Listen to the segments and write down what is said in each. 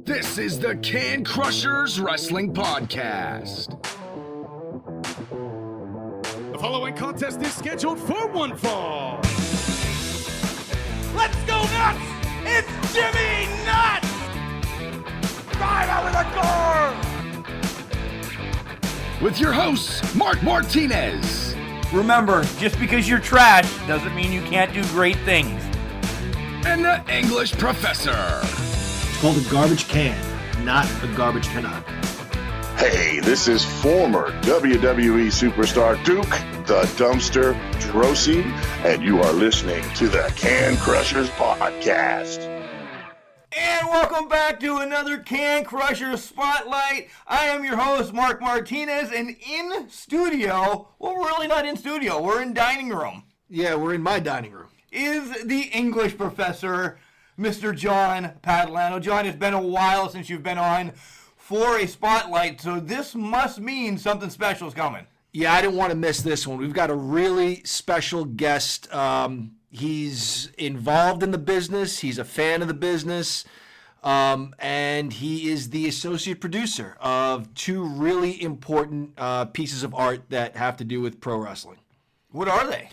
This is the Can Crushers Wrestling Podcast. The following contest is scheduled for one fall. Let's go nuts! It's Jimmy Nuts! Drive out with a car! With your hosts, Mark Martinez. Remember, just because you're trash doesn't mean you can't do great things. And the English Professor. It's called a garbage can, not a garbage cannot. Hey, this is former WWE superstar Duke, the Dumpster Drosy, and you are listening to the Can Crushers Podcast. And welcome back to another Can Crusher Spotlight. I am your host, Mark Martinez, and in studio, well, we're really not in studio, we're in dining room, Yeah, we're in my dining room. is the English Professor, Mr. John Padalano. John, it's been a while since you've been on for a spotlight, so this must mean something special is coming. Yeah, I didn't want to miss this one. We've got a really special guest. He's involved in the business. He's a fan of the business. And he is the associate producer of two really important pieces of art that have to do with pro wrestling. What are they?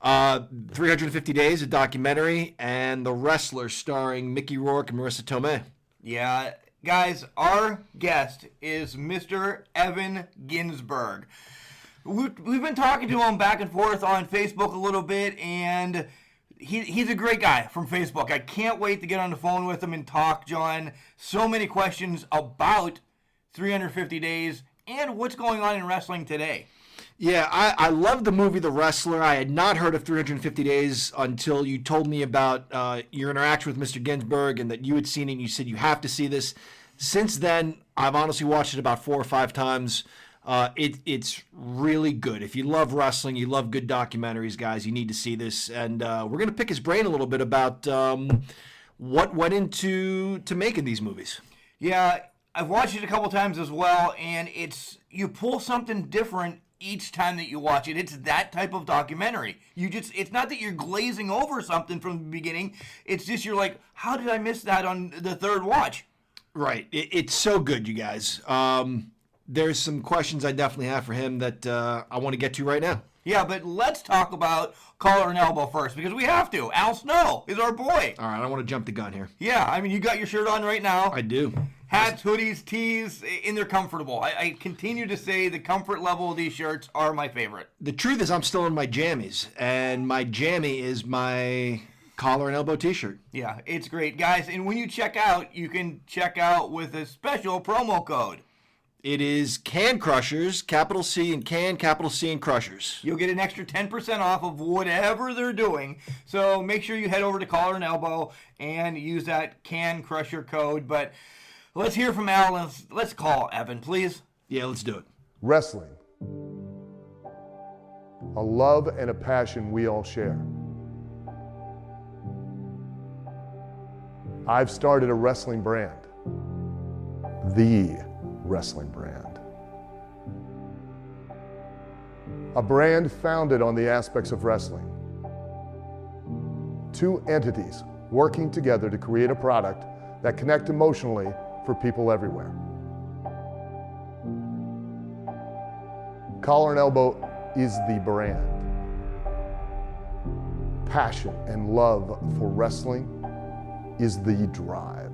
350 Days, a documentary, and The Wrestler, starring Mickey Rourke and Marissa Tomei. Yeah, guys, our guest is Mr. Evan Ginzburg. We've been talking to him back and forth on Facebook a little bit, and he's a great guy from Facebook. I can't wait to get on the phone with him and talk, John. So many questions about 350 Days and what's going on in wrestling today. Yeah, I love the movie The Wrestler. I had not heard of 350 Days until you told me about your interaction with Mr. Ginzburg and that you had seen it and you said you have to see this. Since then, I've honestly watched it about 4 or 5 times. It's really good. If you love wrestling, you love good documentaries, guys, you need to see this. And we're going to pick his brain a little bit about what went into making these movies. Yeah, I've watched it a couple times as well, and you pull something different each time that you watch it. It's that type of documentary. It's not that you're glazing over something from the beginning. It's just you're like, how did I miss that on the third watch? Right. It's so good, you guys. There's some questions I definitely have for him that I want to get to right now. Yeah, but let's talk about Collar and Elbow first, because we have to. Al Snow is our boy. All right, I don't want to jump the gun here. Yeah, I mean, you got your shirt on right now. I do. Hats, hoodies, tees, and they're comfortable. I continue to say the comfort level of these shirts are my favorite. The truth is I'm still in my jammies, and my jammy is my Collar and Elbow t-shirt. Yeah, it's great. Guys, and when you check out, you can check out with a special promo code. It is Can Crushers, capital C and Can, capital C and Crushers. You'll get an extra 10% off of whatever they're doing. So make sure you head over to Collar and Elbow and use that Can Crusher code. But let's hear from Al. Let's call Evan, please. Yeah, let's do it. Wrestling. A love and a passion we all share. I've started a wrestling brand. The wrestling brand. A brand founded on the aspects of wrestling. Two entities working together to create a product that connect emotionally for people everywhere. Collar and Elbow is the brand. Passion and love for wrestling is the drive.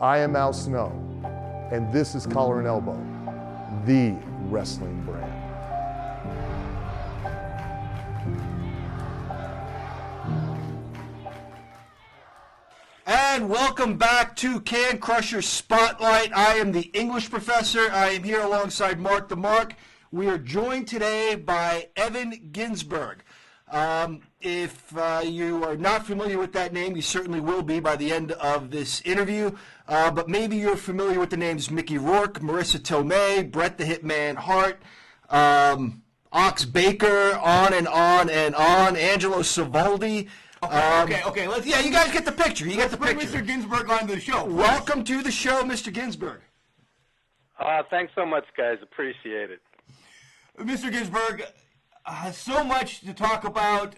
I am Al Snow, and this is Collar and Elbow, the wrestling brand. And welcome back to Can Crusher Spotlight. I am the English Professor. I am here alongside Mark the Mark. We are joined today by Evan Ginzburg. If you are not familiar with that name, you certainly will be by the end of this interview. But maybe you're familiar with the names Mickey Rourke, Marissa Tomei, Bret the Hitman Hart, Ox Baker, on and on and on, Angelo Savoldi. Okay. Let's. Yeah, you guys get the picture. You get the Bring picture. Mr. Ginzburg onto the show. Welcome to the show, Mr. Ginzburg. Thanks so much, guys. Appreciate it. Mr. Ginzburg, so much to talk about.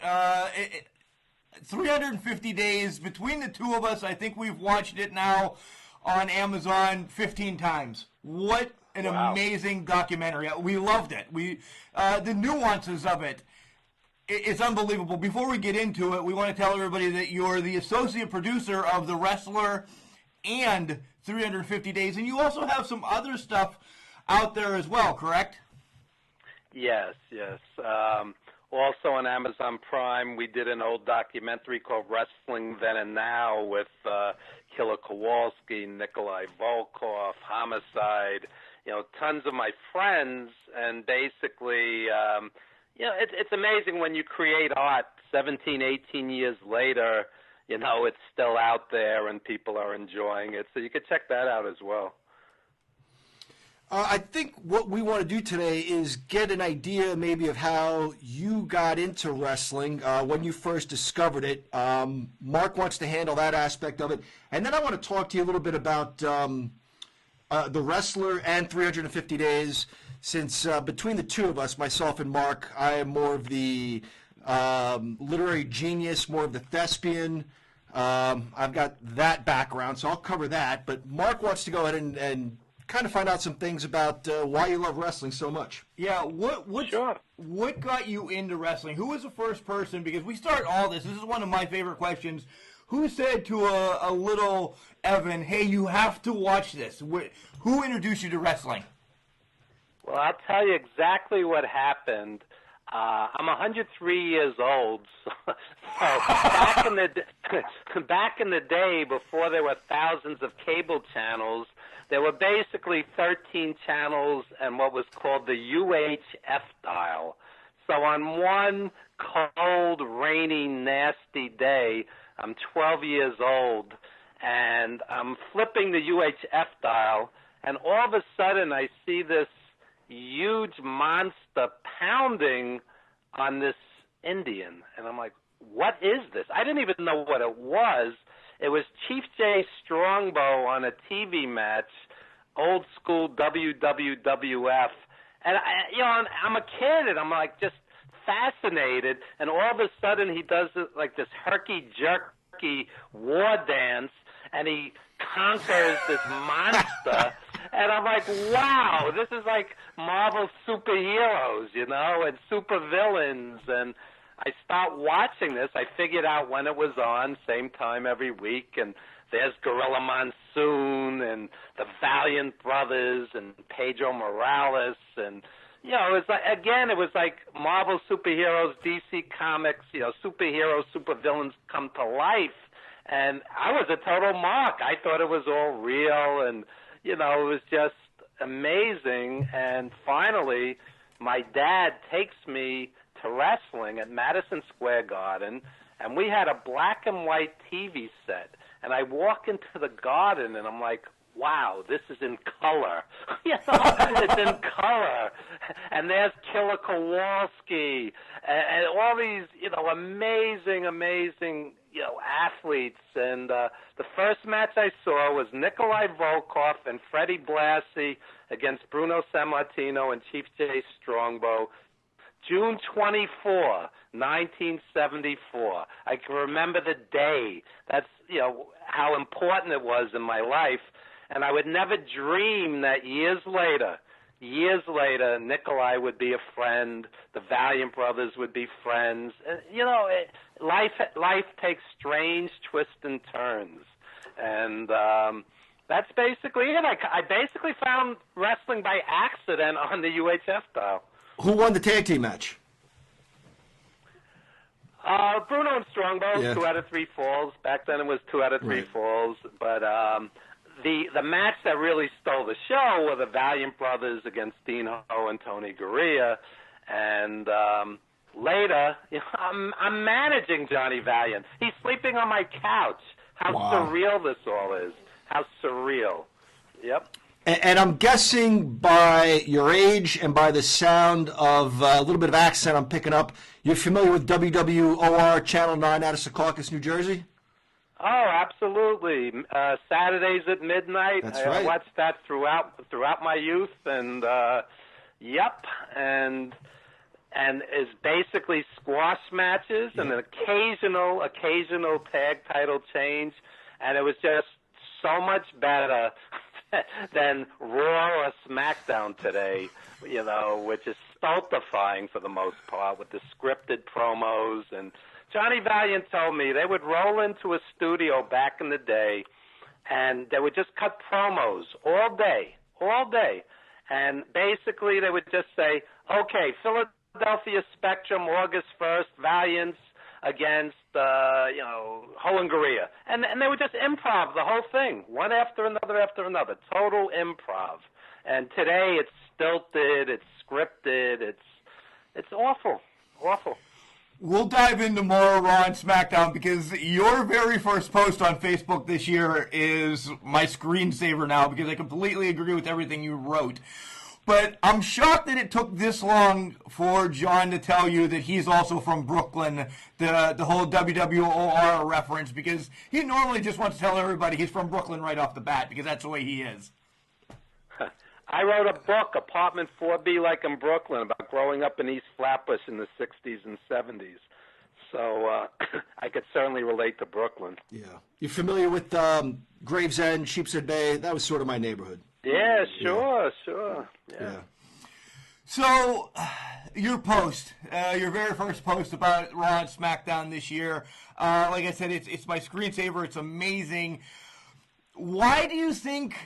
350 days between the two of us. I think we've watched it now on Amazon 15 times. What an amazing documentary. We loved it. The nuances of it, it's unbelievable. Before we get into it, we want to tell everybody that you're the associate producer of The Wrestler and 350 Days, and you also have some other stuff out there as well, correct? Yes. Also on Amazon Prime, we did an old documentary called Wrestling Then and Now with Killer Kowalski, Nikolai Volkov, Homicide, tons of my friends, and basically, it's amazing when you create art 17, 18 years later, it's still out there and people are enjoying it. So you could check that out as well. I think what we want to do today is get an idea maybe of how you got into wrestling, when you first discovered it. Mark wants to handle that aspect of it. And then I want to talk to you a little bit about The Wrestler and 350 Days, since between the two of us, myself and Mark, I am more of the literary genius, more of the thespian. I've got that background, so I'll cover that. But Mark wants to go ahead and kind of find out some things about why you love wrestling so much. Yeah, what got you into wrestling? Who was the first person? Because we start all this. This is one of my favorite questions. Who said to a little Evan, hey, you have to watch this? Who introduced you to wrestling? Well, I'll tell you exactly what happened. I'm 103 years old, so back in the day, before there were thousands of cable channels, there were basically 13 channels and what was called the UHF dial. So on one cold, rainy, nasty day, I'm 12 years old, and I'm flipping the UHF dial, and all of a sudden I see this huge monster pounding on this Indian. And I'm like, what is this? I didn't even know what it was. It was Chief Jay Strongbow on a TV match, old school WWF. And, I'm a kid, and I'm like just fascinated. And all of a sudden he does like this herky-jerky war dance, and he conquers this monster. And I'm like, wow, this is like Marvel superheroes, and supervillains. And I start watching this. I figured out when it was on, same time every week. And there's Gorilla Monsoon and the Valiant Brothers and Pedro Morales. And, it was like Marvel superheroes, DC Comics, superheroes, supervillains come to life. And I was a total mark. I thought it was all real, and it was just amazing. And finally, my dad takes me to wrestling at Madison Square Garden, and we had a black and white TV set. And I walk into the garden, and I'm like, wow, this is in color. It's in color. And there's Killer Kowalski, and all these, amazing, athletes. And the first match I saw was Nikolai Volkov and Freddie Blassie against Bruno Sammartino and Chief Jay Strongbow, June 24, 1974. I can remember the day. That's, how important it was in my life. And I would never dream that years later, Nikolai would be a friend, the Valiant Brothers would be friends. And, life takes strange twists and turns. And that's basically it. I basically found wrestling by accident on the UHF dial. Who won the tag team match? Bruno and Strongbow, Yeah. 2 out of 3 falls. Back then it was 2 out of 3 falls. But the match that really stole the show were the Valiant Brothers against Dean Ho and Tony Gurria. And later, I'm managing Johnny Valiant. He's sleeping on my couch. How surreal this all is. How surreal. Yep. And I'm guessing by your age and by the sound of a little bit of accent I'm picking up, you're familiar with WWOR Channel 9 out of Secaucus, New Jersey? Oh, absolutely. Saturdays at midnight. That's I right. watched that throughout my youth, and yep. And and is basically squash matches and an occasional tag title change, and it was just so much better than Raw or SmackDown today, which is stultifying for the most part with the scripted promos. And Johnny Valiant told me they would roll into a studio back in the day, and they would just cut promos all day. And basically they would just say, okay, Philadelphia Spectrum, August 1st, Valiants against, Hohengaria. And they would just improv the whole thing, one after another, total improv. And today it's stilted, it's scripted, it's awful. We'll dive into more Raw and SmackDown because your very first post on Facebook this year is my screensaver now because I completely agree with everything you wrote. But I'm shocked that it took this long for John to tell you that he's also from Brooklyn, the whole WWOR reference, because he normally just wants to tell everybody he's from Brooklyn right off the bat because that's the way he is. I wrote a book, Apartment 4B Like in Brooklyn, about growing up in East Flatbush in the 60s and 70s. So I could certainly relate to Brooklyn. Yeah. You're familiar with Gravesend, Sheepshead Bay? That was sort of my neighborhood. Yeah, sure. Yeah. So, your post, your very first post about Raw and SmackDown this year, like I said, it's my screensaver. It's amazing. Why do you think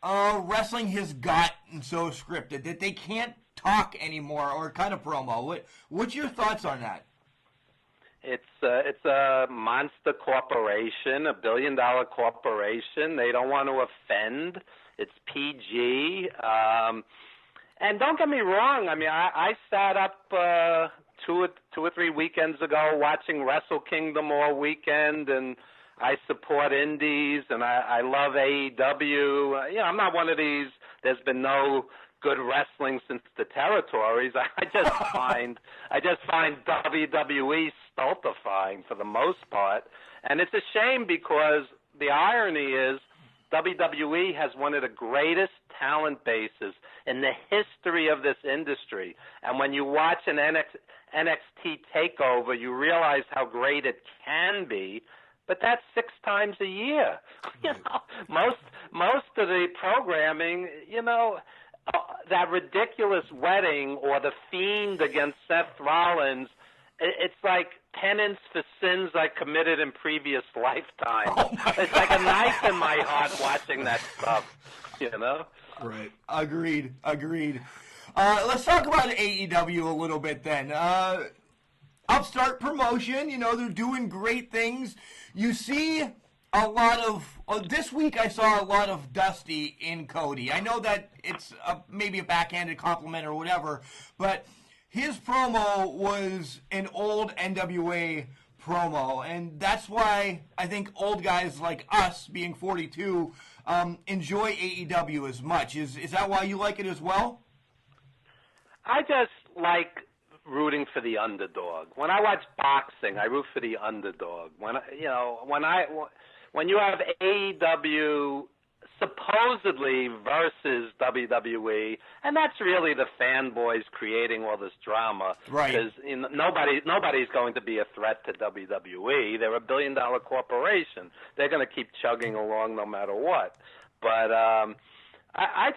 wrestling has gotten so scripted that they can't talk anymore or kind of promo? What's your thoughts on that? It's a monster corporation, $1 billion corporation. They don't want to offend. It's PG. And don't get me wrong. I mean, I sat up two or three weekends ago watching Wrestle Kingdom all weekend, and I support indies, and I love AEW. I'm not one of these, there's been no good wrestling since the territories. I just find WWE stultifying for the most part. And it's a shame because the irony is WWE has one of the greatest talent bases in the history of this industry. And when you watch an NXT takeover, you realize how great it can be. But that's 6 times a year. Most of the programming, that ridiculous wedding or the Fiend against Seth Rollins, it's like penance for sins I committed in previous lifetimes. It's like a knife in my heart watching that stuff, Right. Agreed. Let's talk about AEW a little bit then. Upstart promotion, they're doing great things. You see a lot of, this week I saw a lot of Dusty in Cody. I know that it's maybe a backhanded compliment or whatever, but his promo was an old NWA promo, and that's why I think old guys like us, being 42, enjoy AEW as much. Is that why you like it as well? I just like rooting for the underdog. When I watch boxing, I root for the underdog. When you have AEW supposedly versus WWE, and that's really the fanboys creating all this drama. Right. Because nobody's going to be a threat to WWE. They're a $1 billion corporation. They're going to keep chugging along no matter what. But I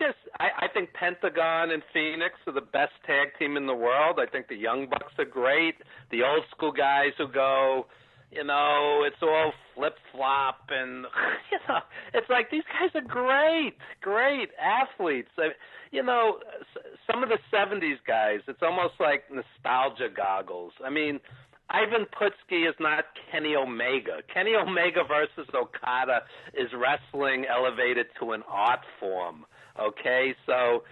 think Pentagon and Phoenix are the best tag team in the world. I think the Young Bucks are great. The old school guys who go, it's all flip-flop, and, it's like these guys are great athletes. Some of the 70s guys, it's almost like nostalgia goggles. I mean, Ivan Putski is not Kenny Omega. Kenny Omega versus Okada is wrestling elevated to an art form, okay? So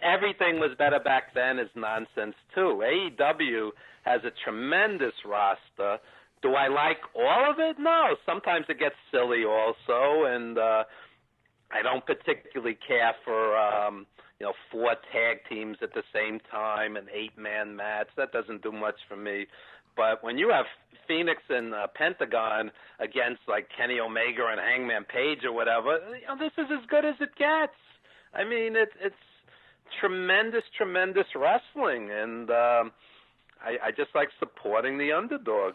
everything was better back then is nonsense, too. AEW has a tremendous roster. Do I like all of it? No. Sometimes it gets silly also, and I don't particularly care for 4 tag teams at the same time, an 8-man match. That doesn't do much for me. But when you have Phoenix and Pentagon against like Kenny Omega and Hangman Page or whatever, this is as good as it gets. I mean, it's tremendous wrestling, and I just like supporting the underdog.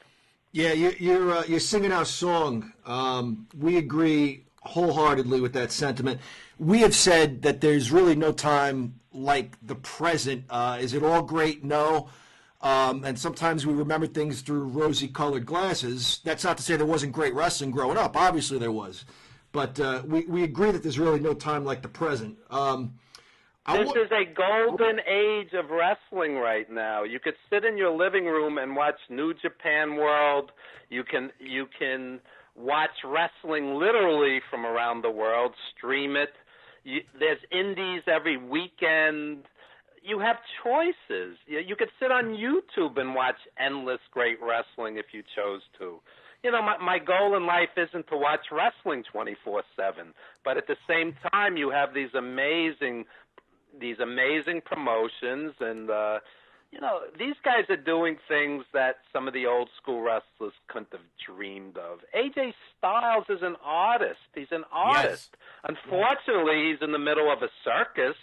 Yeah, you're singing our song. We agree wholeheartedly with that sentiment. We have said that there's really no time like the present. Is it all great? No. And sometimes we remember things through rosy-colored glasses. That's not to say there wasn't great wrestling growing up. Obviously there was. But we agree that there's really no time like the present. This is a golden age of wrestling right now. You could sit in your living room and watch New Japan World. You can watch wrestling literally from around the world, stream it. There's indies every weekend. You have choices. You could sit on YouTube and watch endless great wrestling if you chose to. You know, my goal in life isn't to watch wrestling 24/7, but at the same time, you have these amazing promotions, and you know, these guys are doing things that some of the old school wrestlers couldn't have dreamed of. AJ Styles is an artist. He's an artist. Yes. Unfortunately, he's in the middle of a circus,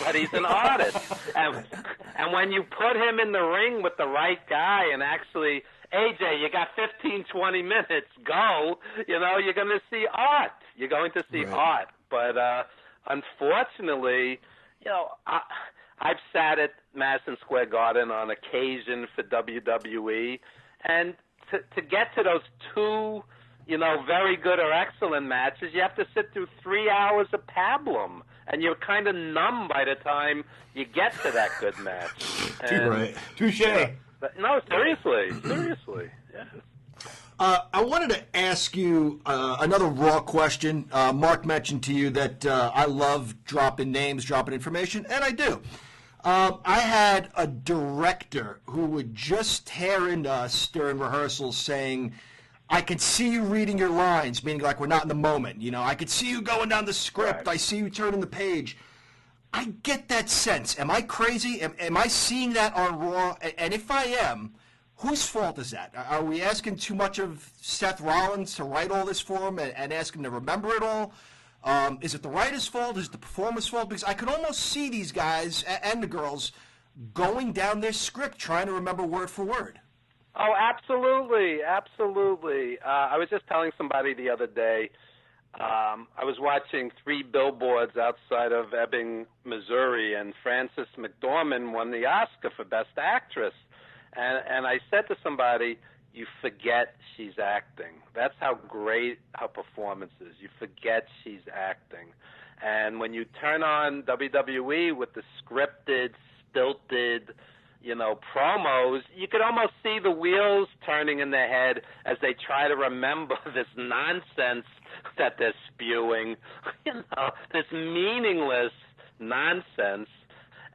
but he's an artist. And when you put him in the ring with the right guy and actually, AJ, you got 15, 20 minutes, go, you know, you're going to see art. You're going to see art. But unfortunately, you know, I've sat at Madison Square Garden on occasion for WWE, and to get to those two, you know, very good or excellent matches, you have to sit through 3 hours of pablum, and you're kind of numb by the time you get to that good match. And, Touche. No, seriously, yeah. I wanted to ask you another Raw question. Mark mentioned to you that I love dropping names, dropping information, and I do. I had a director who would just tear into us during rehearsals saying, I could see you reading your lines, meaning like we're not in the moment. You know, I could see you going down the script. Right. I see you turning the page. I get that sense. Am I crazy? Am I seeing that on Raw? And if I am, whose fault is that? Are we asking too much of Seth Rollins to write all this for him and ask him to remember it all? Is it the writer's fault? Is it the performer's fault? Because I could almost see these guys and the girls going down their script trying to remember word for word. Oh, absolutely, absolutely. I was just telling somebody the other day, I was watching 3 billboards outside of Ebbing, Missouri, and Frances McDormand won the Oscar for Best Actress. And I said to somebody, you forget she's acting. That's how great her performance is. You forget she's acting. And when you turn on WWE with the scripted, stilted, you know, promos, you could almost see the wheels turning in their head as they try to remember this nonsense that they're spewing, you know, this meaningless nonsense.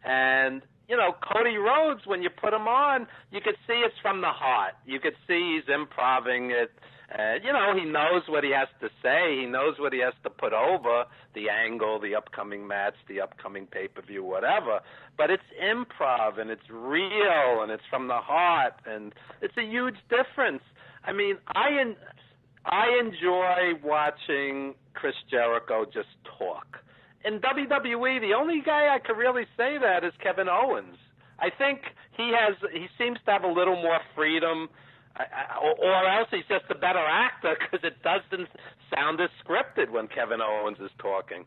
And, you know, Cody Rhodes, when you put him on, you could see it's from the heart. You could see he's improvising it. You know, he knows what he has to say. He knows what he has to put over, the angle, the upcoming match, the upcoming pay-per-view, whatever. But it's improv, and it's real, and it's from the heart, and it's a huge difference. I mean, I enjoy watching Chris Jericho just talk. In WWE, the only guy I could really say that is Kevin Owens. I think he seems to have a little more freedom, or else he's just a better actor because it doesn't sound as scripted when Kevin Owens is talking.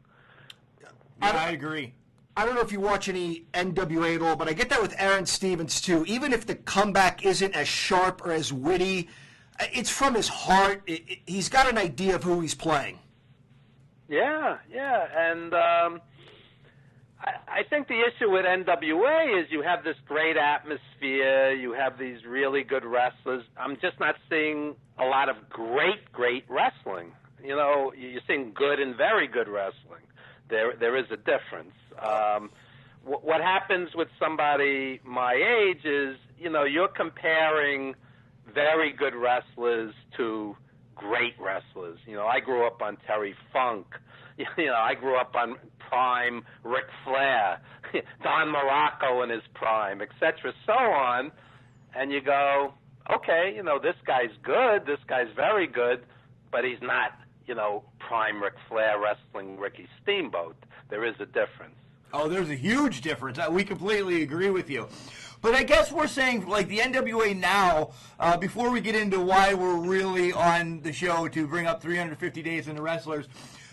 Yeah, I agree. I don't know if you watch any NWA at all, but I get that with Aaron Stevens too. Even if the comeback isn't as sharp or as witty, it's from his heart. He's got an idea of who he's playing. Yeah, and I think the issue with NWA is you have this great atmosphere, you have these really good wrestlers. I'm just not seeing a lot of great wrestling. You know, you're seeing good and very good wrestling. There is a difference. What happens with somebody my age is, you know, you're comparing very good wrestlers to great wrestlers. You know, I grew up on Terry Funk. You know, I grew up on prime Ric Flair, Don Morocco in his prime, etc., so on. And you go, okay, you know, this guy's good, this guy's very good, but he's not, you know, prime Ric Flair wrestling Ricky Steamboat. There is a difference. Oh, there's a huge difference. We completely agree with you. But I guess we're saying, like, the NWA now, before we get into why we're really on the show to bring up 350 Days in the Wrestlers,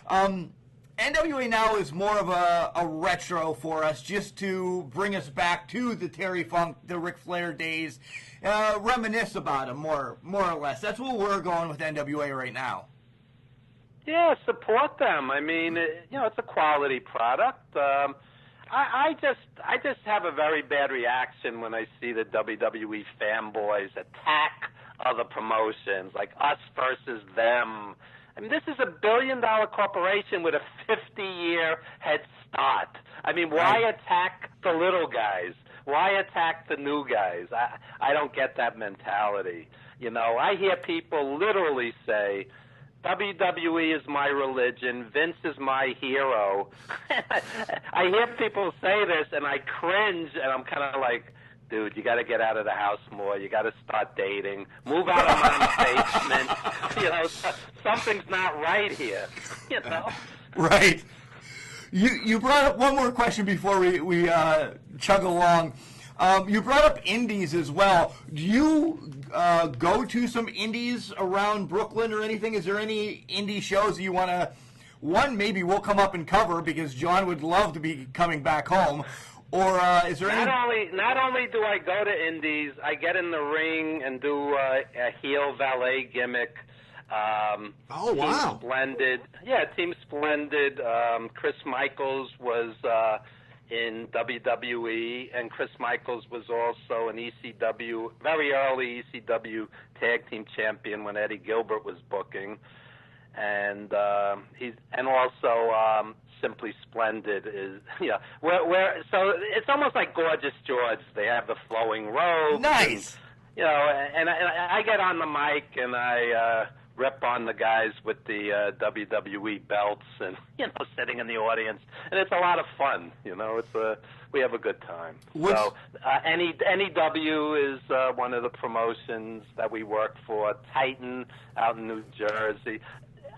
NWA now is more of a retro for us, just to bring us back to the Terry Funk, the Ric Flair days, reminisce about them more or less. That's what we're going with NWA right now. Yeah, support them. I mean, it's a quality product. I just have a very bad reaction when I see the WWE fanboys attack other promotions, like us versus them. I mean, this is $1 billion corporation with a 50-year head start. I mean, why attack the little guys? Why attack the new guys? I don't get that mentality. I hear people literally say, WWE is my religion, Vince is my hero. I hear people say this, and I cringe, and I'm kind of like, dude, you got to get out of the house more. You got to start dating. Move out of mom's basement. Something's not right here. Right. You brought up one more question before we chug along. You brought up indies as well. Do you go to some indies around Brooklyn or anything? Is there any indie shows that you want to, one, maybe we'll come up and cover because John would love to be coming back home, or is there any... Not only do I go to indies, I get in the ring and do a heel valet gimmick. Oh, wow. Team Splendid. Yeah, Team Splendid. Chris Michaels was... in WWE, and Chris Michaels was also an ECW, very early ECW tag team champion when Eddie Gilbert was booking, and also Simply Splendid is so it's almost like Gorgeous George. They have the flowing robes. Nice. And I get on the mic and I rip on the guys with the WWE belts and sitting in the audience, and it's a lot of fun. We have a good time. So NEW is one of the promotions that we work for. Titan out in New Jersey.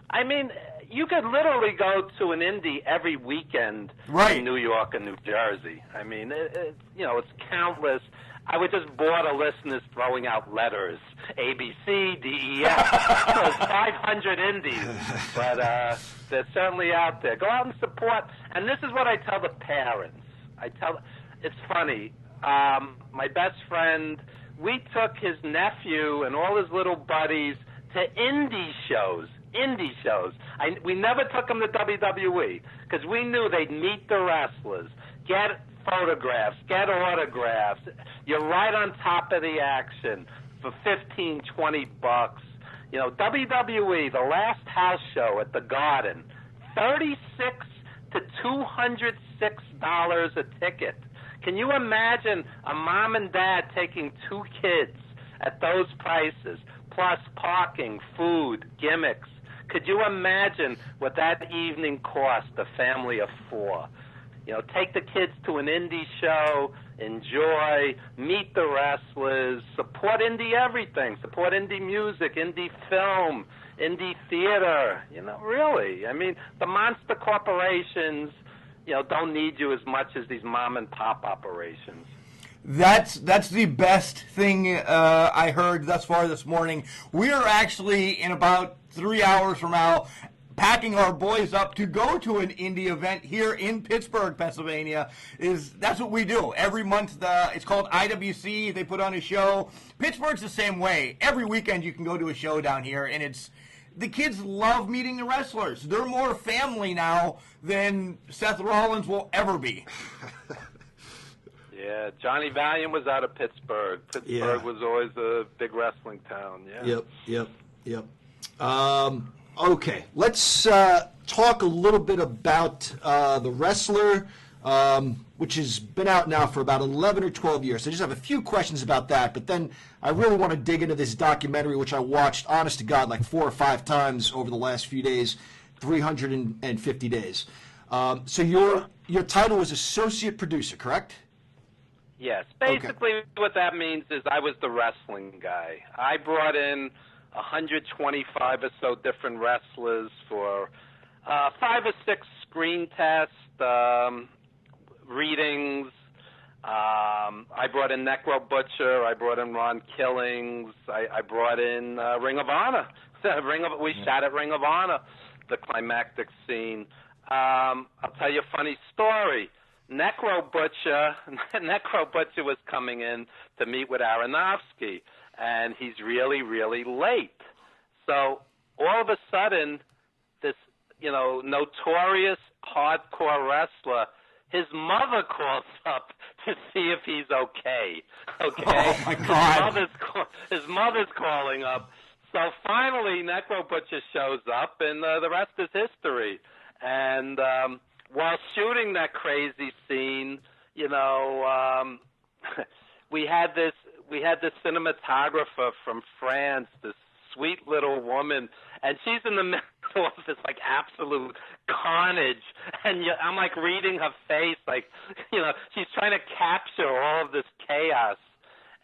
I mean, you could literally go to an indie every weekend in New York and New Jersey. I mean, it's countless. I was just bored of listeners throwing out letters, A, B, C, D, E, F. There's 500 indies, but they're certainly out there. Go out and support. And this is what I tell the parents. It's funny. My best friend, we took his nephew and all his little buddies to indie shows. We never took them to WWE because we knew they'd meet the wrestlers, get photographs, get autographs. You're right on top of the action for $15, $20. WWE, the last house show at the Garden, $36 to $206 a ticket. Can you imagine a mom and dad taking two kids at those prices, plus parking, food, gimmicks? Could you imagine what that evening cost a family of four? Take the kids to an indie show, enjoy, meet the wrestlers, support indie everything, support indie music, indie film, indie theater. Really. I mean, the monster corporations, don't need you as much as these mom and pop operations. That's the best thing I heard thus far this morning. We are actually in about 3 hours from now packing our boys up to go to an indie event here in Pittsburgh, Pennsylvania. That's what we do every month. It's called IWC. They put on a show. Pittsburgh's the same way. Every weekend you can go to a show down here, and the kids love meeting the wrestlers. They're more family now than Seth Rollins will ever be. Yeah, Johnny Valiant was out of Pittsburgh. Pittsburgh was always a big wrestling town. Yeah. Yep. Okay, let's talk a little bit about The Wrestler, which has been out now for about 11 or 12 years. So I just have a few questions about that, but then I really want to dig into this documentary, which I watched, honest to God, like 4 or 5 times over the last few days, 350 days. So your title was associate producer, correct? Yes. Basically, what that means is I was the wrestling guy. I brought in 125 or so different wrestlers for 5 or 6 screen tests. readings. I brought in Necro Butcher. I brought in Ron Killings. I brought in Ring of Honor. We shot at Ring of Honor, the climactic scene. I'll tell you a funny story. Necro Butcher was coming in to meet with Aronofsky, and he's really, really late. So all of a sudden, this, notorious hardcore wrestler, his mother calls up to see if he's okay. Okay? Oh, my God. His mother's calling up. So finally, Necro Butcher shows up, and the rest is history. And while shooting that crazy scene, we had this cinematographer from France, this sweet little woman, and she's in the middle of this absolute carnage, and I'm reading her face, she's trying to capture all of this chaos.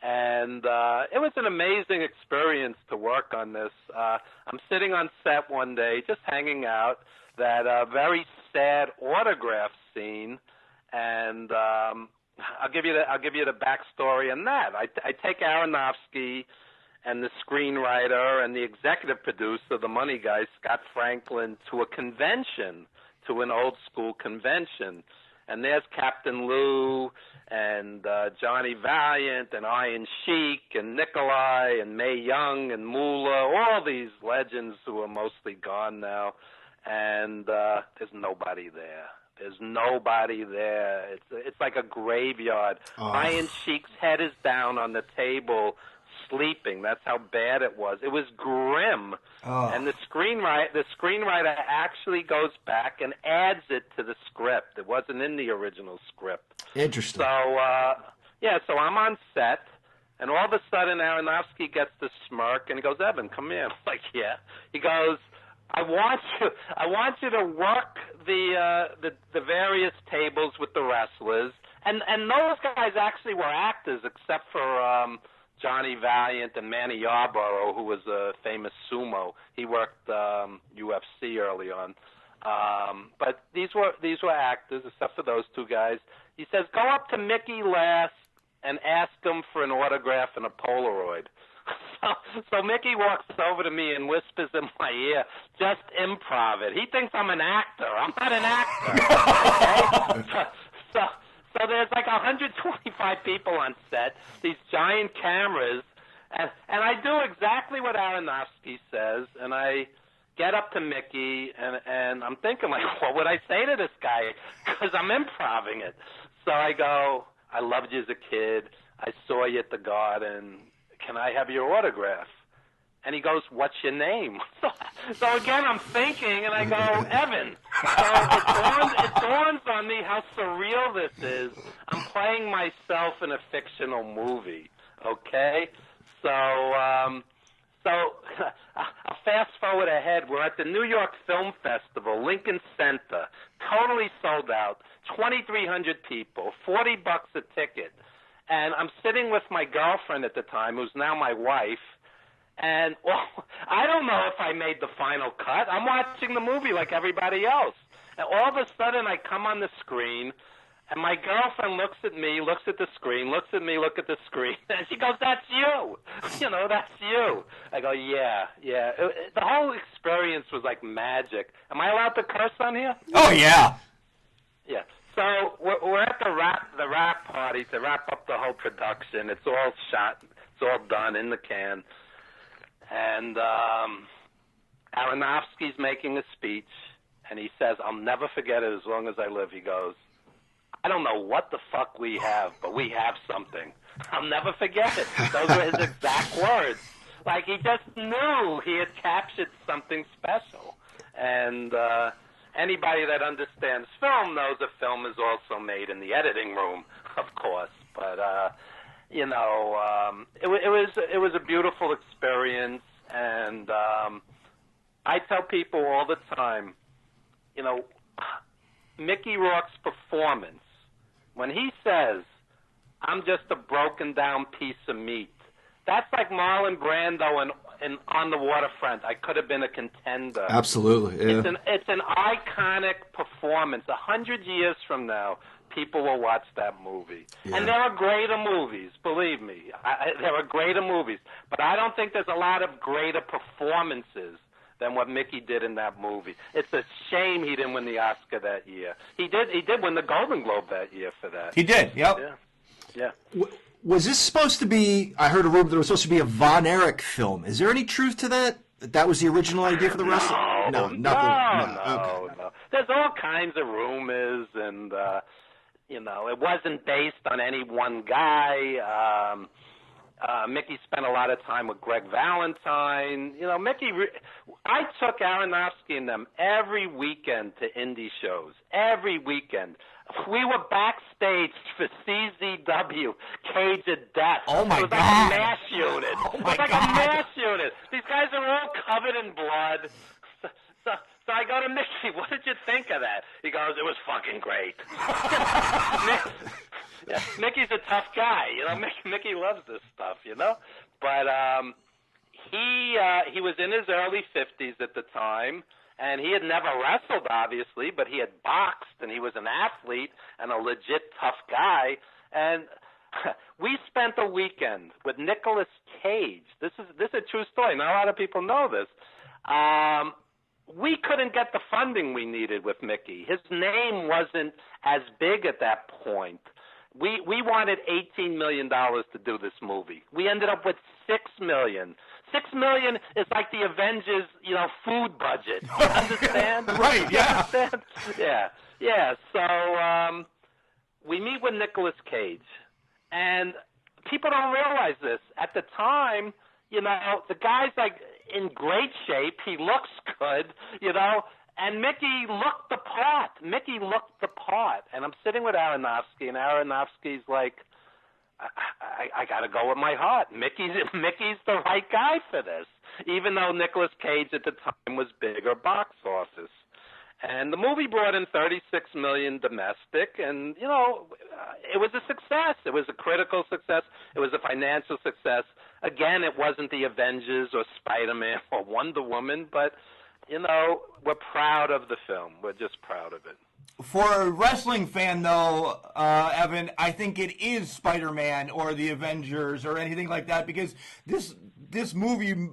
And it was an amazing experience to work on this. I'm sitting on set one day, just hanging out, that very sad autograph scene, and I'll give you the backstory on that. I take Aronofsky and the screenwriter and the executive producer, the money guy, Scott Franklin, to a convention, to an old school convention. And there's Captain Lou and Johnny Valiant and Iron Sheik and Nikolai and Mae Young and Moolah, all these legends who are mostly gone now. And there's nobody there. There's nobody there. It's like a graveyard. Oh. Iron Sheik's head is down on the table, sleeping. That's how bad it was. It was grim. Oh. And the screenwriter actually goes back and adds it to the script. It wasn't in the original script. Interesting. So I'm on set, and all of a sudden Aronofsky gets the smirk, and he goes, "Evan, come here." I'm like, "Yeah." He goes, I want you to work the various tables with the wrestlers, and those guys actually were actors, except for Johnny Valiant and Manny Yarborough, who was a famous sumo. He worked UFC early on, but these were actors, except for those two guys. He says, "Go up to Mickey last and ask him for an autograph and a Polaroid." So Mickey walks over to me and whispers in my ear, "Just improv it." He thinks I'm an actor. I'm not an actor. Okay? So there's 125 people on set, these giant cameras, and I do exactly what Aronofsky says, and I get up to Mickey, and I'm thinking, what would I say to this guy? Because I'm improving it. So I go, "I loved you as a kid. I saw you at the Garden. Can I have your autograph?" And he goes, "What's your name?" So again, I'm thinking, and I go, "Evan." So it dawns on me how surreal this is. I'm playing myself in a fictional movie, okay? So I'll fast forward ahead. We're at the New York Film Festival, Lincoln Center, totally sold out, 2,300 people, $40 a ticket. And I'm sitting with my girlfriend at the time, who's now my wife, and I don't know if I made the final cut. I'm watching the movie like everybody else. And all of a sudden, I come on the screen, and my girlfriend looks at me, looks at the screen, looks at me, look at the screen, and she goes, "That's you. That's you." I go, "Yeah." The whole experience was like magic. Am I allowed to curse on here? Oh, yeah. Yeah. So we're at the wrap party to wrap up the whole production. It's all shot. It's all done in the can. And Aronofsky's making a speech, and he says, "I'll never forget it as long as I live." He goes, "I don't know what the fuck we have, but we have something. I'll never forget it." Those were his exact words. He just knew he had captured something special. And anybody that understands film knows a film is also made in the editing room, of course. But it was a beautiful experience, and I tell people all the time, Mickey Rourke's performance, when he says, "I'm just a broken down piece of meat," that's like Marlon Brando on the waterfront. I could have been a contender. Absolutely, yeah. It's an iconic performance. 100 years from now, people will watch that movie. Yeah. And there are greater movies, believe me. There are greater movies. But I don't think there's a lot of greater performances than what Mickey did in that movie. It's a shame he didn't win the Oscar that year. He did win the Golden Globe that year for that. He did, yep. Yeah. Was this supposed to be, I heard a rumor that it was supposed to be a Von Erich film. Is there any truth to that? That was the original idea for the wrestling? No, nothing. No. There's all kinds of rumors, and, it wasn't based on any one guy. Mickey spent a lot of time with Greg Valentine. I took Aronofsky and them every weekend to indie shows. Every weekend. We were backstage for CZW, Cage of Death. Oh, my God. It was God. like a mass unit. Oh, It my was like God. a mass unit. These guys are all covered in blood. So I go to Mickey, what did you think of that? He goes, it was fucking great. Yeah, Mickey's a tough guy, Mickey loves this stuff, But he was in his early 50s at the time, and he had never wrestled, obviously, but he had boxed, and he was an athlete and a legit tough guy. And we spent a weekend with Nicolas Cage. This is a true story. Not a lot of people know this. We couldn't get the funding we needed with Mickey. His name wasn't as big at that point. We wanted $18 million to do this movie. We ended up with $6 million. $6 million is like the Avengers, food budget. You understand? Right, yeah. You understand? Yeah. So we meet with Nicolas Cage, and people don't realize this. At the time, the guy's like in great shape. He looks good, And Mickey looked the part. And I'm sitting with Aronofsky, and Aronofsky's like, I got to go with my heart. Mickey's the right guy for this, even though Nicolas Cage at the time was bigger box office. And the movie brought in $36 million domestic, and, it was a success. It was a critical success. It was a financial success. Again, it wasn't the Avengers or Spider-Man or Wonder Woman, but, we're proud of the film. We're just proud of it. For a wrestling fan, though, Evan, I think it is Spider-Man or the Avengers or anything like that, because this movie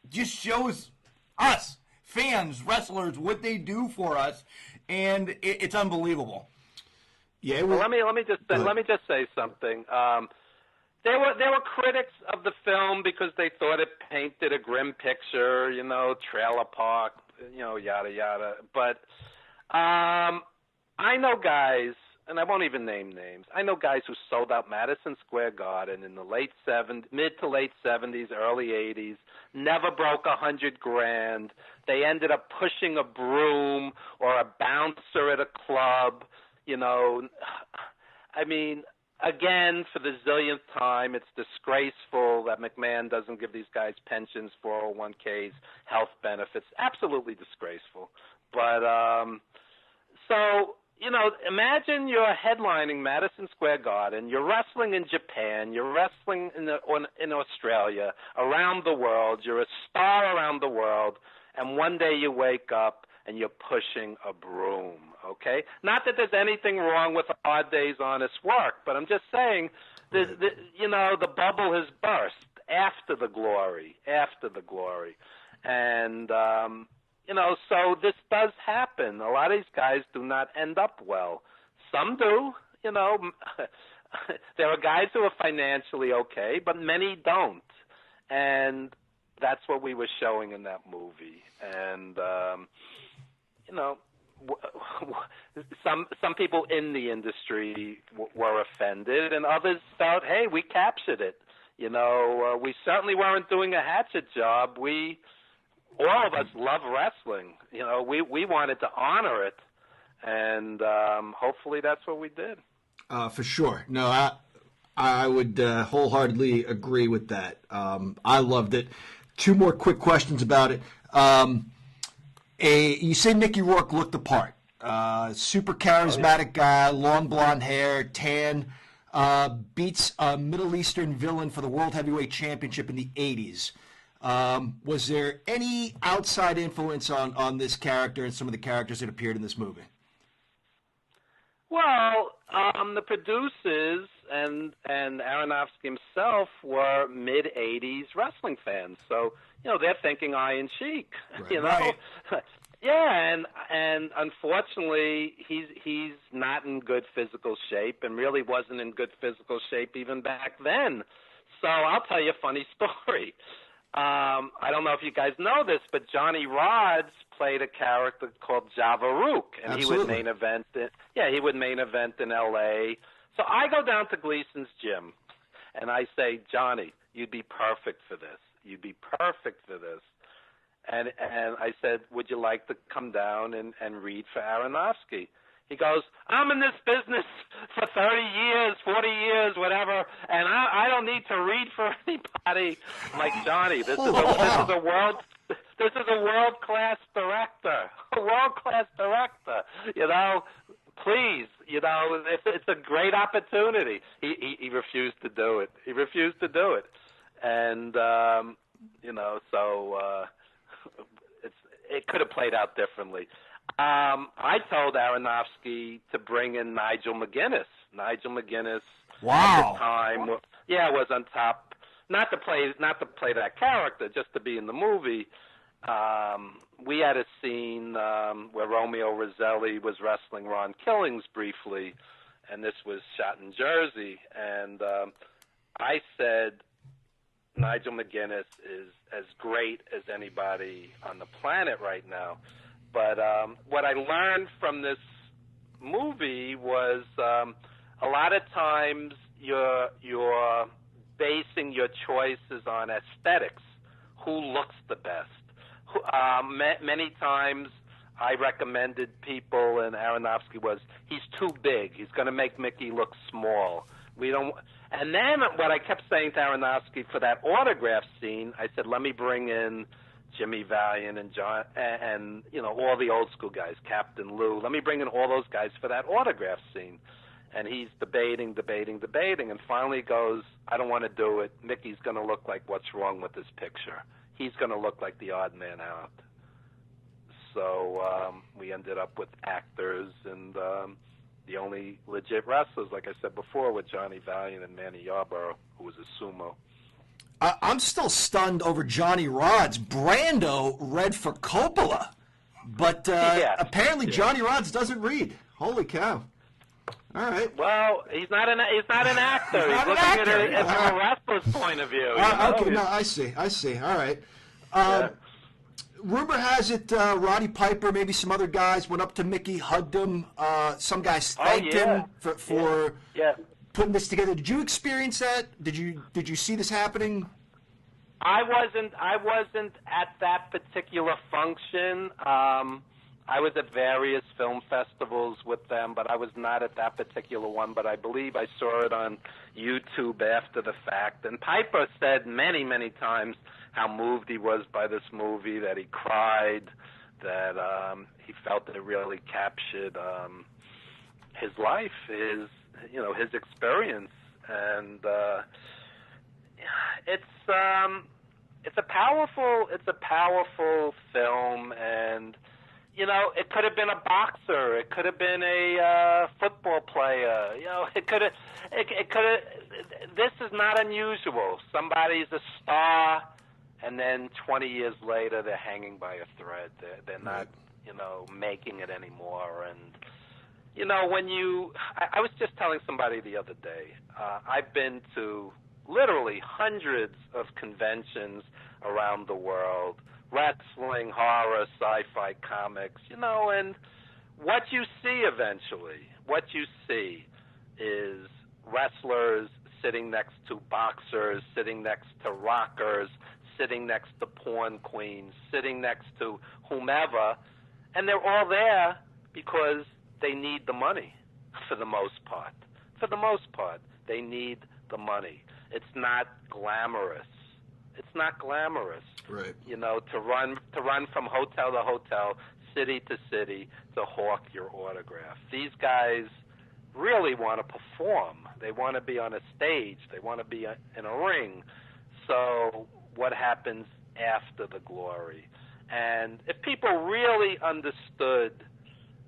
just shows us, fans, wrestlers, what they do for us, and it's unbelievable. Yeah. Well, let me just say something. There were critics of the film because they thought it painted a grim picture, trailer park, yada yada. But I know guys, and I won't even name names. I know guys who sold out Madison Square Garden in the mid to late 70s, early 80s, never broke $100,000. They ended up pushing a broom or a bouncer at a club. I mean, again, for the zillionth time, it's disgraceful that McMahon doesn't give these guys pensions, 401ks, health benefits. Absolutely disgraceful. But so, imagine you're headlining Madison Square Garden. You're wrestling in Japan. You're wrestling in Australia, around the world. You're a star around the world. And one day you wake up and you're pushing a broom, okay? Not that there's anything wrong with Hard Day's honest work, but I'm just saying, the bubble has burst after the glory. And, so this does happen. A lot of these guys do not end up well. Some do, There are guys who are financially okay, but many don't. And that's what we were showing in that movie. And, some people in the industry were offended, and others felt, hey, we captured it. We certainly weren't doing a hatchet job. All of us love wrestling. We wanted to honor it, and hopefully that's what we did. For sure. No, I would wholeheartedly agree with that. I loved it. Two more quick questions about it. You say Mickey Rourke looked the part. Super charismatic guy, long blonde hair, tan, beats a Middle Eastern villain for the World Heavyweight Championship in the 80s. Was there any outside influence on this character and some of the characters that appeared in this movie? Well, the producers and Aronofsky himself were mid-'80s wrestling fans, so they're thinking Iron Sheik. Right. Right. Yeah, and unfortunately, he's not in good physical shape, and really wasn't in good physical shape even back then. So I'll tell you a funny story. I don't know if you guys know this, but Johnny Rods played a character called Javarook, and Absolutely. he would main event. He would main event in L.A. So I go down to Gleason's gym, and I say, Johnny, you'd be perfect for this. You'd be perfect for this. And I said, would you like to come down and read for Aronofsky? He goes, I'm in this business for 30 years, 40 years, whatever, and I don't need to read for anybody. I'm like, Johnny, this is a world-class director, Please, it's a great opportunity. He refused to do it. And so it could have played out differently. I told Aronofsky to bring in Nigel McGuinness. Nigel McGuinness at the time, was on top. Not to play that character, just to be in the movie. We had a scene where Romeo Roselli was wrestling Ron Killings briefly, and this was shot in Jersey. And I said, Nigel McGuinness is as great as anybody on the planet right now. But what I learned from this movie was a lot of times you're basing your choices on aesthetics. Who looks the best? Many times I recommended people, and Aronofsky was, he's too big. He's going to make Mickey look small. We don't. And then what I kept saying to Aronofsky for that autograph scene, I said, let me bring in Jimmy Valiant and John and all the old school guys, Captain Lou. Let me bring in all those guys for that autograph scene. And he's debating, and finally goes, I don't want to do it. Mickey's going to look like what's wrong with this picture. He's going to look like the odd man out. So we ended up with actors, and the only legit wrestlers, like I said before, were Johnny Valiant and Manny Yarborough, who was a sumo. I'm still stunned over Johnny Rods. Brando read for Coppola, but apparently Johnny Rods doesn't read. Holy cow! All right. Well, he's not an actor. He's looking at it from a wrestler's point of view. Okay, no, I see. All right. Rumor has it Roddy Piper, maybe some other guys, went up to Mickey, hugged him. Some guys thanked him for putting this together. Did you experience that? Did you see this happening? I wasn't at that particular function. I was at various film festivals with them, but I was not at that particular one. But I believe I saw it on YouTube after the fact. And Piper said many, many times how moved he was by this movie, that he cried, that he felt that it really captured his life, his experience, and it's a powerful film, and it could have been a boxer, it could have been a football player, it could have. This is not unusual. Somebody's a star, and then 20 years later they're hanging by a thread. They're not, making it anymore. And I was just telling somebody the other day, I've been to literally hundreds of conventions around the world, wrestling, horror, sci-fi, comics, and what you see eventually, is wrestlers sitting next to boxers, sitting next to rockers, sitting next to porn queens, sitting next to whomever, and they're all there because they need the money for the most part. They need the money. It's not glamorous. Right. To run from hotel to hotel, city to city, to hawk your autograph. These guys really want to perform. They want to be on a stage. They want to be in a ring. So what happens after the glory. And if people really understood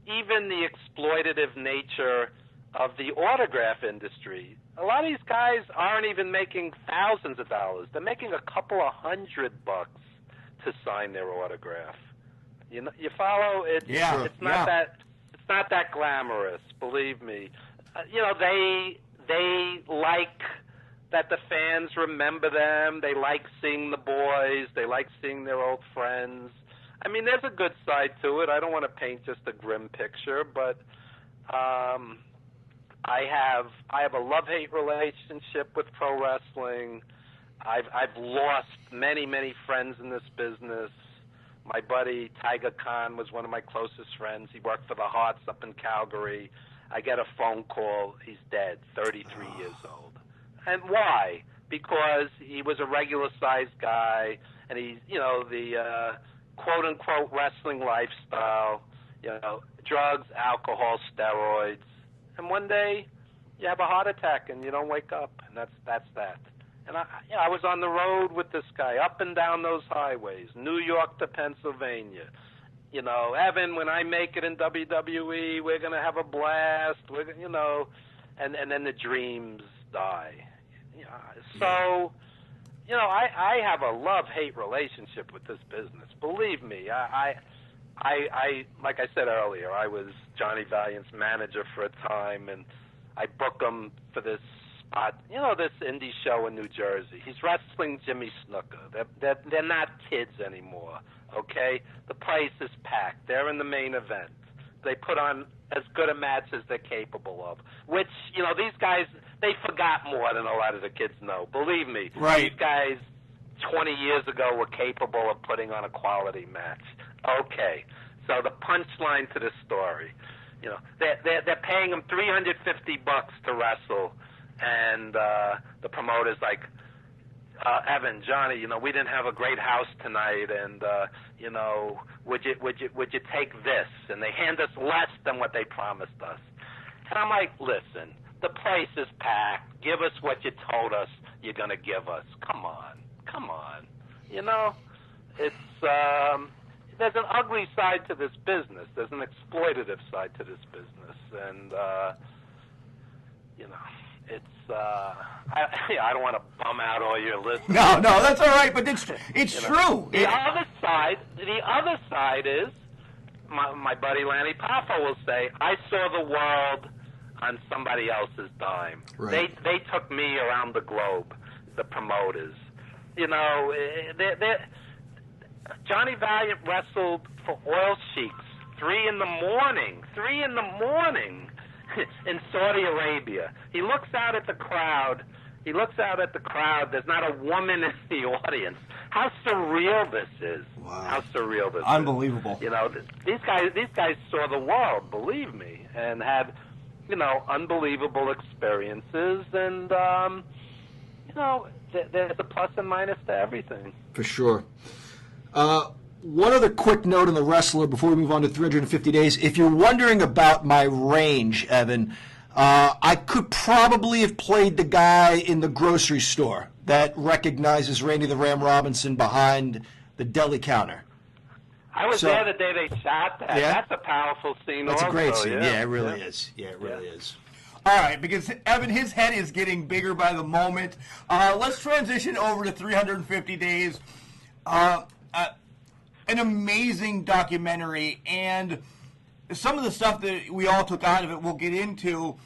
even the exploitative nature of the autograph industry, a lot of these guys aren't even making thousands of dollars. They're making a couple of $100 to sign their autograph. You follow it? Yeah, it's not that glamorous. Believe me. They like that the fans remember them. They like seeing the boys. They like seeing their old friends. I mean, there's a good side to it. I don't want to paint just a grim picture, but I have a love-hate relationship with pro wrestling. I've lost many friends in this business. My buddy Tiger Khan was one of my closest friends. He worked for the Hearts up in Calgary. I get a phone call. He's dead, 33 years old. And why? Because he was a regular-sized guy, and he's, the quote-unquote wrestling lifestyle, drugs, alcohol, steroids. And one day you have a heart attack and you don't wake up, and that's that. And I was on the road with this guy up and down those highways, New York to Pennsylvania. Evan, when I make it in WWE, we're going to have a blast. And then the dreams die. So, I have a love-hate relationship with this business. Believe me, I like I said earlier, I was Johnny Valiant's manager for a time, and I booked him for this spot, this indie show in New Jersey. He's wrestling Jimmy Snuka. They're not kids anymore, okay? The place is packed. They're in the main event. They put on as good a match as they're capable of, which, these guys, they forgot more than a lot of the kids know. Believe me. Right. These guys 20 years ago were capable of putting on a quality match. Okay, so the punchline to this story, they're paying him $350 to wrestle, and the promoter's like, Evan, Johnny, we didn't have a great house tonight, and would you take this? And they hand us less than what they promised us. And I'm like, listen, the place is packed. Give us what you told us you're gonna give us. Come on. It's there's an ugly side to this business. There's an exploitative side to this business, and it's I don't want to bum out all your listeners. No, that's all right, but it's true. The other side is my buddy Lanny Poffo will say, I saw the world on somebody else's dime. Right. They took me around the globe, the promoters. Johnny Valiant wrestled for Oil Sheiks 3 in the morning in Saudi Arabia. He looks out at the crowd. There's not a woman in the audience. How surreal this is. Wow. How surreal this Unbelievable. is. These guys saw the world, believe me, and had, unbelievable experiences. And, there's a plus and minus to everything. For sure. One other quick note on the wrestler before we move on to 350 days. If you're wondering about my range, Evan, I could probably have played the guy in the grocery store that recognizes Randy the Ram Robinson behind the deli counter. I was there the day they shot that. Yeah? That's a powerful scene. That's also, a great scene. Yeah, it really is. Yeah, it really is. All right, because Evan, his head is getting bigger by the moment. Let's transition over to 350 days. An amazing documentary, and some of the stuff that we all took out of it we'll get into.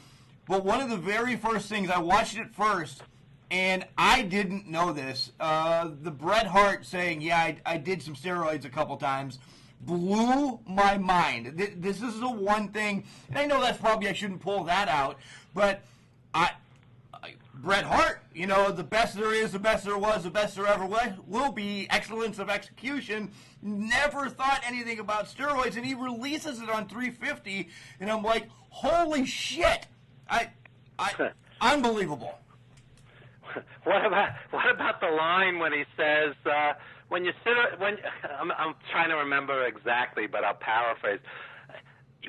But one of the very first things, I watched it first, and I didn't know this. The Bret Hart saying, I did some steroids a couple times, blew my mind. This is the one thing, and I know that's probably, I shouldn't pull that out, but Bret Hart, the best there is, the best there was, the best there ever will be, excellence of execution, never thought anything about steroids, and he releases it on 350, and I'm like, holy shit, unbelievable. What about the line when he says, I'm trying to remember exactly, but I'll paraphrase.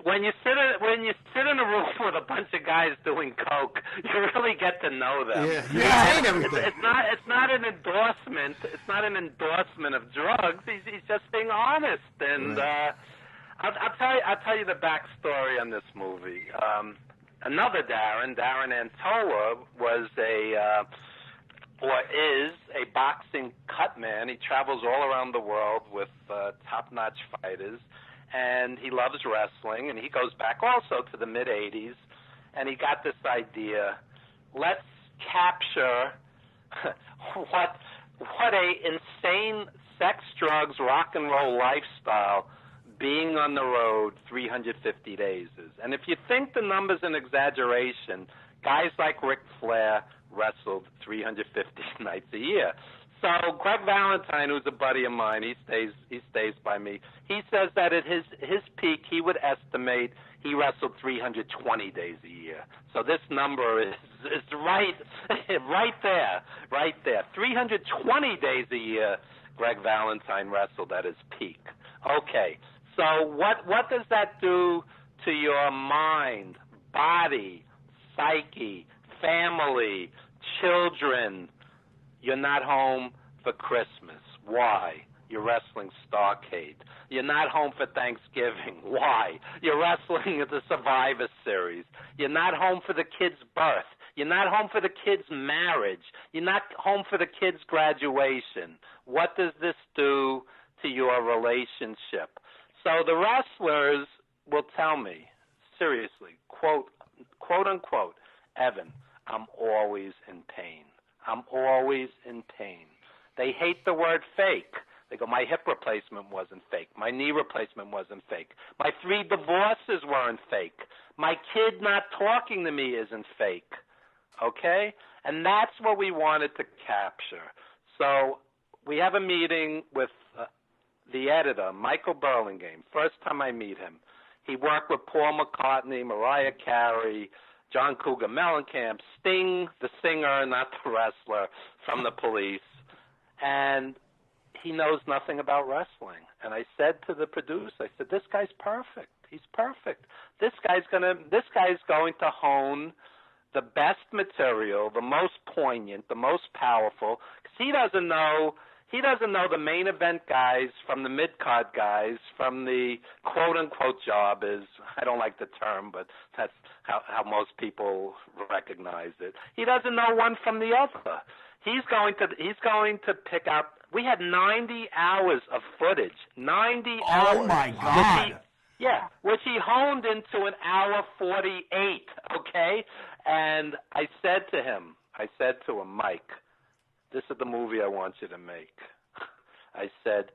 when you sit in a room with a bunch of guys doing coke, you really get to know them. Yeah, you retain everything. It's not an endorsement. It's not an endorsement of drugs. He's just being honest. And I'll tell you the backstory on this movie. Another Darren Antola, was is a boxing cut man. He travels all around the world with top-notch fighters, and he loves wrestling, and he goes back also to the mid-'80s, and he got this idea, let's capture what a insane sex, drugs, rock and roll lifestyle being on the road 350 days is. And if you think the number's an exaggeration, guys like Ric Flair wrestled 350 nights a year. So Greg Valentine, who's a buddy of mine, he stays by me. He says that at his peak, he would estimate he wrestled 320 days a year. So this number is right there. 320 days a year, Greg Valentine wrestled at his peak. Okay, so what does that do to your mind, body, psyche, family, children? You're not home for Christmas. Why? You're wrestling Starrcade. You're not home for Thanksgiving. Why? You're wrestling at the Survivor Series. You're not home for the kid's birth. You're not home for the kid's marriage. You're not home for the kid's graduation. What does this do to your relationship? So the wrestlers will tell me, seriously, quote unquote, Evan, I'm always in pain. I'm always in pain. They hate the word fake. They go, my hip replacement wasn't fake. My knee replacement wasn't fake. My 3 divorces weren't fake. My kid not talking to me isn't fake. Okay? And that's what we wanted to capture. So we have a meeting with the editor, Michael Burlingame. First time I meet him. He worked with Paul McCartney, Mariah Carey, John Cougar Mellencamp, Sting, the singer, not the wrestler, from the Police. And he knows nothing about wrestling. And I said to the producer, I said, this guy's perfect. He's perfect. This guy's going to hone the best material, the most poignant, the most powerful, because he doesn't know the main event guys from the mid-card guys, from the quote-unquote jobbers. I don't like the term, but that's how most people recognize it. He doesn't know one from the other. He's going to pick out. We had 90 hours of footage. 90 hours. Oh my God. Which he honed into an hour 48. Okay, and I said to him, Mike, this is the movie I want you to make. I said,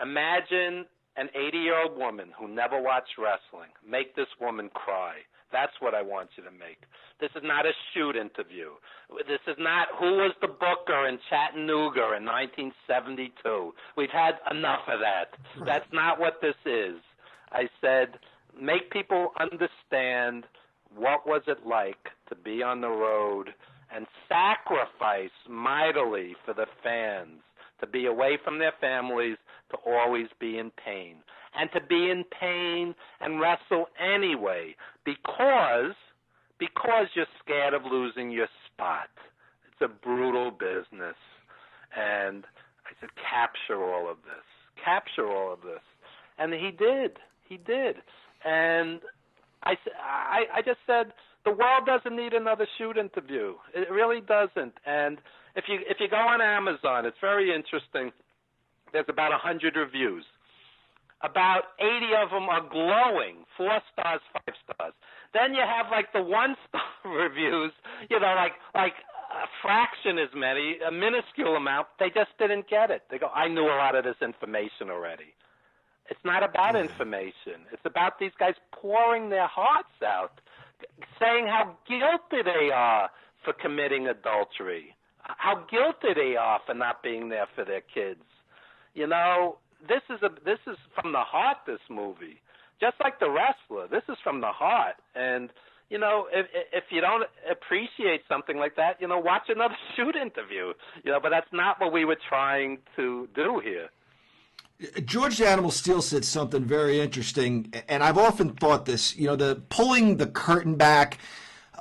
imagine an 80-year-old woman who never watched wrestling. Make this woman cry. That's what I want you to make. This is not a shoot interview. This is not who was the booker in Chattanooga in 1972. We've had enough of that. Right. That's not what this is. I said, make people understand what was it like to be on the road and sacrifice mightily for the fans, to be away from their families, to always be in pain. And to be in pain and wrestle anyway because you're scared of losing your spot. It's a brutal business. And I said, capture all of this. And he did. And I just said, the world doesn't need another shoot interview. It really doesn't. And if you go on Amazon, it's very interesting. There's about 100 reviews. About 80 of them are glowing, 4 stars, 5 stars. Then you have like the 1-star reviews, like a fraction as many, a minuscule amount. They just didn't get it. They go, I knew a lot of this information already. It's not about information. It's about these guys pouring their hearts out, saying how guilty they are for committing adultery, how guilty they are for not being there for their kids. This is from the heart, this movie. Just like The Wrestler, this is from the heart. And, if you don't appreciate something like that, watch another shoot interview. But that's not what we were trying to do here. George the Animal Steel said something very interesting, and I've often thought this. The pulling the curtain back,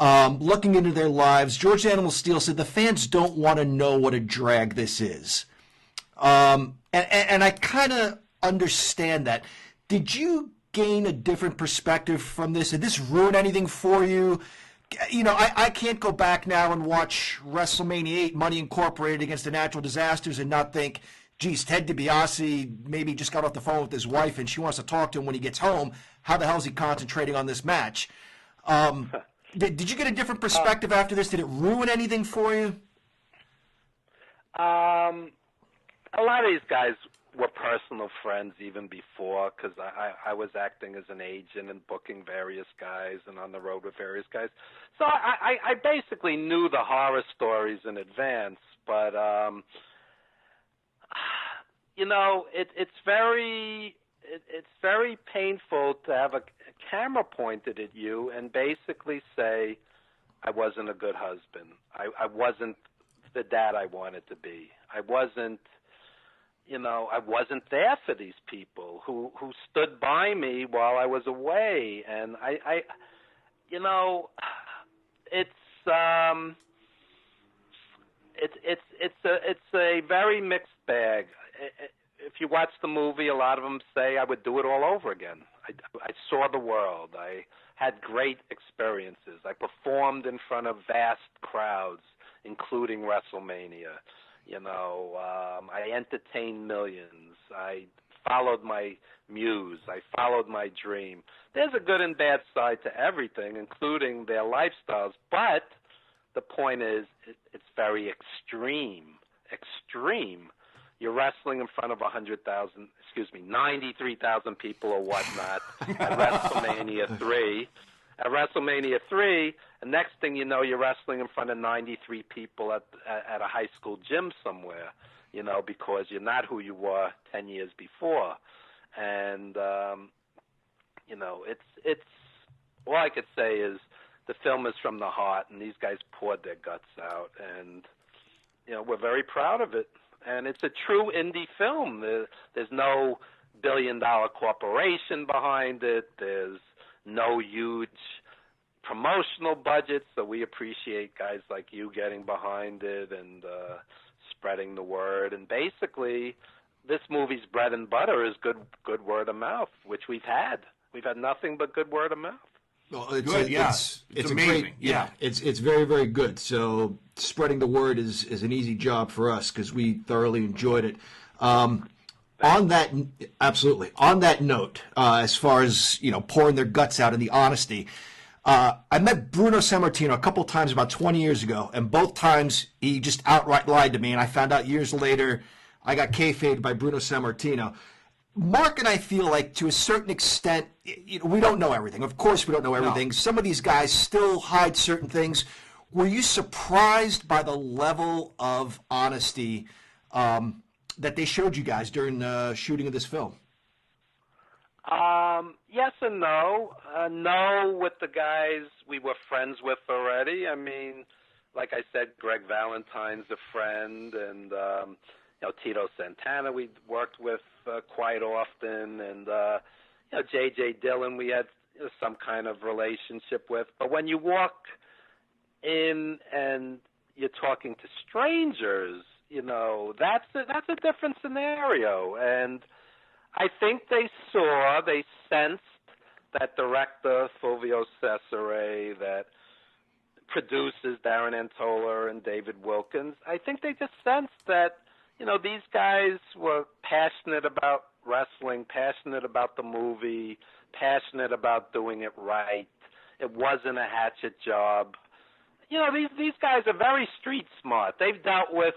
looking into their lives. George the Animal Steel said the fans don't want to know what a drag this is, and I kind of understand that. Did you gain a different perspective from this? Did this ruin anything for you? I can't go back now and watch WrestleMania 8, Money Incorporated against the Natural Disasters and not think, geez, Ted DiBiase maybe just got off the phone with his wife and she wants to talk to him when he gets home. How the hell is he concentrating on this match? Did you get a different perspective after this? Did it ruin anything for you? A lot of these guys were personal friends even before, because I was acting as an agent and booking various guys and on the road with various guys. So I basically knew the horror stories in advance, but it's very painful to have a camera pointed at you and basically say, I wasn't a good husband. I wasn't the dad I wanted to be. I wasn't there for these people who stood by me while I was away, and it's a very mixed bag. If you watch the movie, a lot of them say I would do it all over again. I saw the world. I had great experiences. I performed in front of vast crowds, including WrestleMania. I entertained millions. I followed my muse. I followed my dream. There's a good and bad side to everything, including their lifestyles. But the point is, it's very extreme. Extreme. You're wrestling in front of 93,000 people or whatnot at WrestleMania 3. At WrestleMania 3, the next thing you know, you're wrestling in front of 93 people at a high school gym somewhere, because you're not who you were 10 years before. And, it's all I could say is the film is from the heart, and these guys poured their guts out, and, we're very proud of it. And it's a true indie film. There's no billion-dollar corporation behind it. There's no huge promotional budget, so we appreciate guys like you getting behind it and spreading the word. And basically, this movie's bread and butter is good word of mouth, which we've had. We've had nothing but good word of mouth. Well, It's amazing. It's very, very good. So spreading the word is an easy job for us because we thoroughly enjoyed it. On that note, as far as pouring their guts out and the honesty, I met Bruno Sammartino a couple times about 20 years ago, and both times he just outright lied to me, and I found out years later I got kayfabed by Bruno Sammartino. Mark and I feel like, to a certain extent, we don't know everything. Of course we don't know everything. No. Some of these guys still hide certain things. Were you surprised by the level of honesty that they showed you guys during the shooting of this film? Yes and no. No, with the guys we were friends with already. I mean, like I said, Greg Valentine's a friend, and Tito Santana we worked with quite often, and J.J. Dillon we had some kind of relationship with. But when you walk in and you're talking to strangers, that's a different scenario. And I think they sensed that director Fulvio Cesare, that producers Darren Antola and David Wilkins, I think they just sensed that, these guys were passionate about wrestling, passionate about the movie, passionate about doing it right. It wasn't a hatchet job. These guys are very street smart. They've dealt with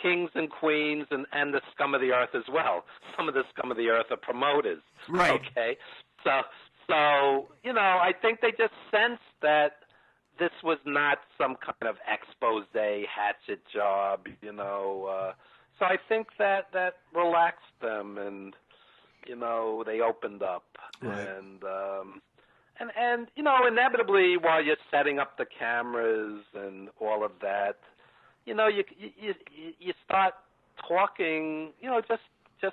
kings and queens and the scum of the earth as well. Some of the scum of the earth are promoters. Right. Okay. So I think they just sensed that this was not some kind of expose hatchet job, So I think that relaxed them, and they opened up. Right. And inevitably, while you're setting up the cameras and all of that, you start talking, just as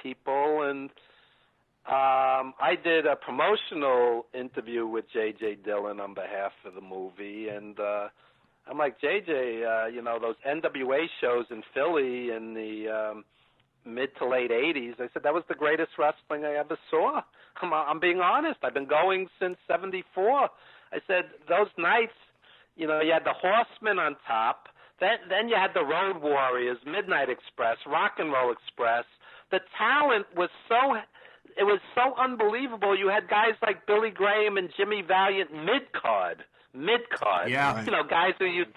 people, and I did a promotional interview with J.J. Dillon on behalf of the movie, and I'm like, J.J., those NWA shows in Philly in the mid to late 80s, I said, that was the greatest wrestling I ever saw. I'm being honest. I've been going since 74. I said, those nights, you had the Horsemen on top. Then you had the Road Warriors, Midnight Express, Rock and Roll Express. The talent was so unbelievable. You had guys like Billy Graham and Jimmy Valiant mid-card. Yeah. Right. Guys who used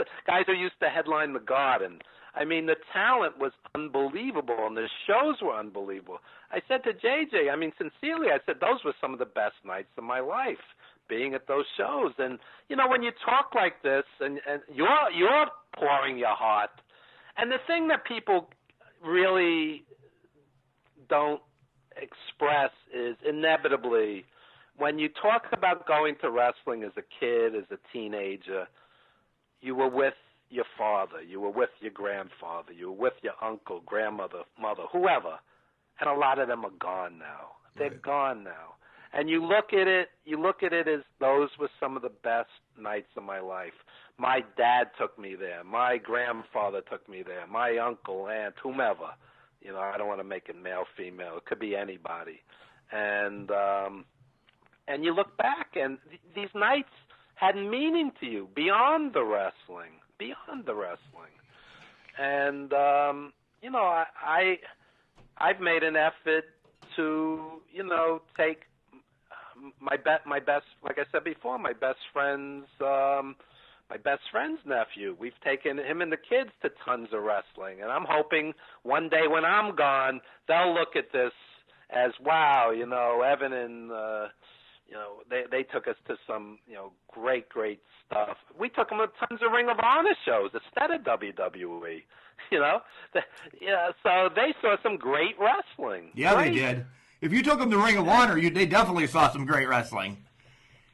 to headline the Garden. I mean, the talent was unbelievable, and the shows were unbelievable. I said to JJ, sincerely, I said, those were some of the best nights of my life, being at those shows. And, when you talk like this, and you're pouring your heart, and the thing that people really don't express is inevitably, when you talk about going to wrestling as a kid, as a teenager, you were with your father, you were with your grandfather, you were with your uncle, grandmother, mother, whoever, and a lot of them are gone now. They're gone now. And you look at it as those were some of the best nights of my life. My dad took me there. My grandfather took me there. My uncle, aunt, whomever. I don't want to make it male, female. It could be anybody. And you look back, and these nights had meaning to you beyond the wrestling. And I've made an effort to take my best, like I said before, my best friend's nephew. We've taken him and the kids to tons of wrestling, and I'm hoping one day when I'm gone, they'll look at this as, wow, Evan and they took us to some great stuff. We took them to tons of Ring of Honor shows instead of WWE. So they saw some great wrestling. Yeah, great. They did. If you took them to Ring of Honor, they definitely saw some great wrestling.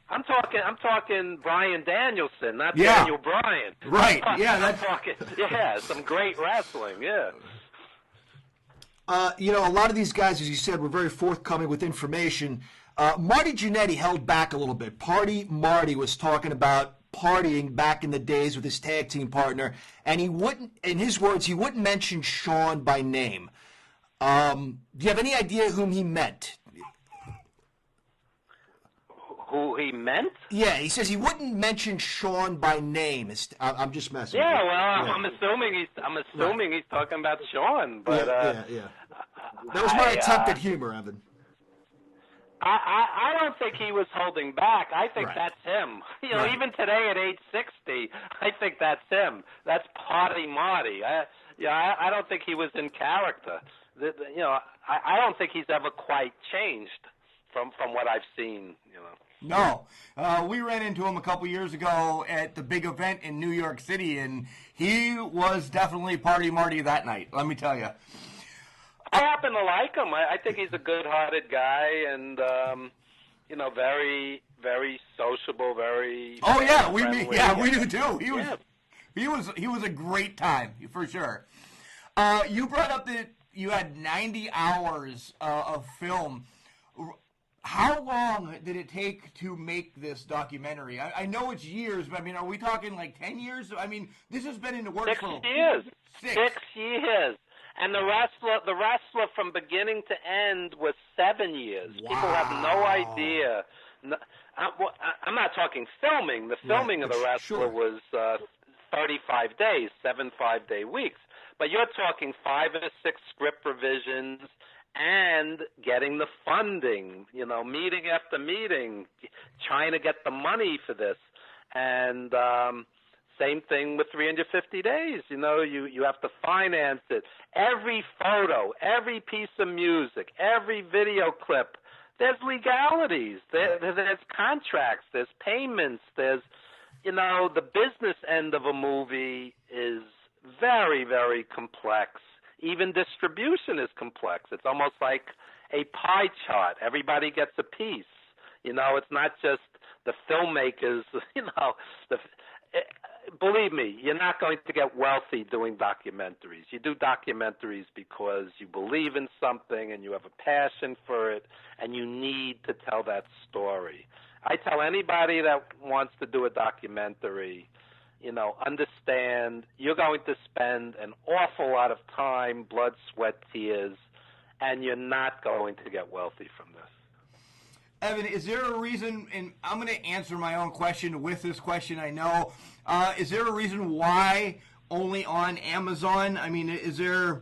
I'm talking Bryan Danielson, not Daniel Bryan. Right. I'm talking some great wrestling. Yeah. A lot of these guys, as you said, were very forthcoming with information. Marty Jannetty held back a little bit. Party Marty was talking about partying back in the days with his tag team partner, and he wouldn't, in his words, he wouldn't mention Shawn by name. Do you have any idea whom he meant? Who he meant? Yeah, he says he wouldn't mention Shawn by name. I'm just messing. Yeah, with you. well, Yeah. I'm assuming he's talking about Shawn, but yeah. That was my attempt at humor, Evan. I don't think he was holding back. I think Right. that's him. Right. Even today at age 60, I think that's him. That's Party Marty. I don't think he was in character. I don't think he's ever quite changed from what I've seen. No. We ran into him a couple years ago at the big event in New York City, and he was definitely Party Marty that night, let me tell you. I happen to like him. I think he's a good-hearted guy, and very, very sociable, very. Oh yeah, friendly. we do too. He was a great time for sure. You brought up that you had 90 hours of film. How long did it take to make this documentary? I know it's years, but are we talking like 10 years? This has been in the works 6 for years. 6 years. And the wrestler from beginning to end was 7 years. Wow. People have no idea. I'm not talking filming. The filming of the wrestler was 35 days, 7 5-day weeks. But you're talking 5 or 6 script revisions and getting the funding, meeting after meeting, trying to get the money for this. And same thing with 350 days. You have to finance it. Every photo, every piece of music, every video clip, there's legalities. There's contracts. There's payments. There's, the business end of a movie is very, very complex. Even distribution is complex. It's almost like a pie chart. Everybody gets a piece. It's not just the filmmakers, believe me, you're not going to get wealthy doing documentaries. You do documentaries because you believe in something and you have a passion for it and you need to tell that story. I tell anybody that wants to do a documentary, understand you're going to spend an awful lot of time, blood, sweat, tears, and you're not going to get wealthy from this. Evan, is there a reason, and I'm going to answer my own question with this question, I know. Is there a reason why only on Amazon? I mean, is there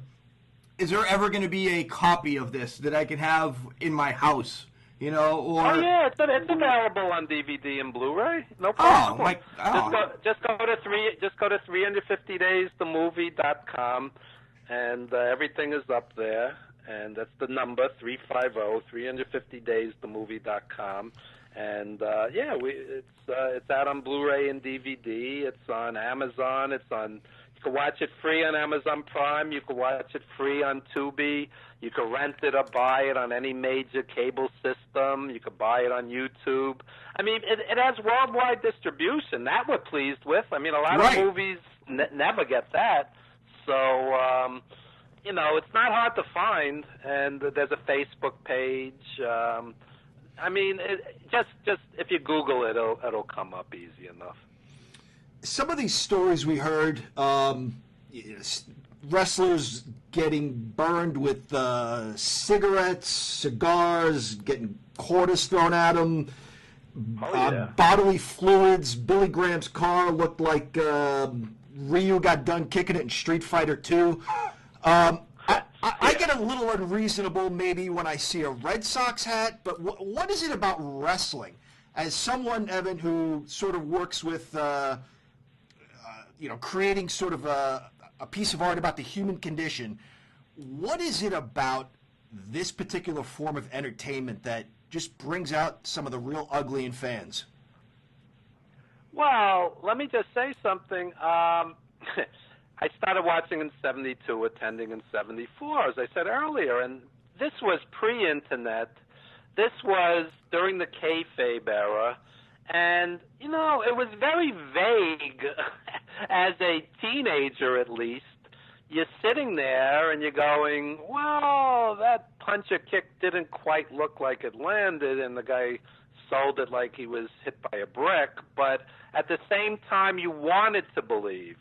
ever going to be a copy of this that I can have in my house? Or... Oh, yeah, it's available on DVD and Blu-ray. No problem. Just go to 350daysthemovie.com, and everything is up there. And that's the number, 350daysthemovie.com. And it's out on Blu-ray and DVD. It's on Amazon. You can watch it free on Amazon Prime. You can watch it free on Tubi. You can rent it or buy it on any major cable system. You can buy it on YouTube. I mean, it has worldwide distribution. That we're pleased with. I mean, a lot of movies never get that. So, it's not hard to find, and there's a Facebook page. I mean, just if you Google it, it'll come up easy enough. Some of these stories we heard, wrestlers getting burned with cigarettes, cigars, getting quarters thrown at them, bodily fluids. Billy Graham's car looked like Ryu got done kicking it in Street Fighter 2. I get a little unreasonable maybe when I see a Red Sox hat, but what is it about wrestling? As someone, Evan, who sort of works with, creating sort of a piece of art about the human condition, what is it about this particular form of entertainment that just brings out some of the real ugly in fans? Well, let me just say something. I started watching in 72, attending in 74, as I said earlier, and this was pre-internet. This was during the kayfabe era, and, it was very vague as a teenager, at least. You're sitting there and you're going, well, that punch or kick didn't quite look like it landed, and the guy sold it like he was hit by a brick, but at the same time you wanted to believe.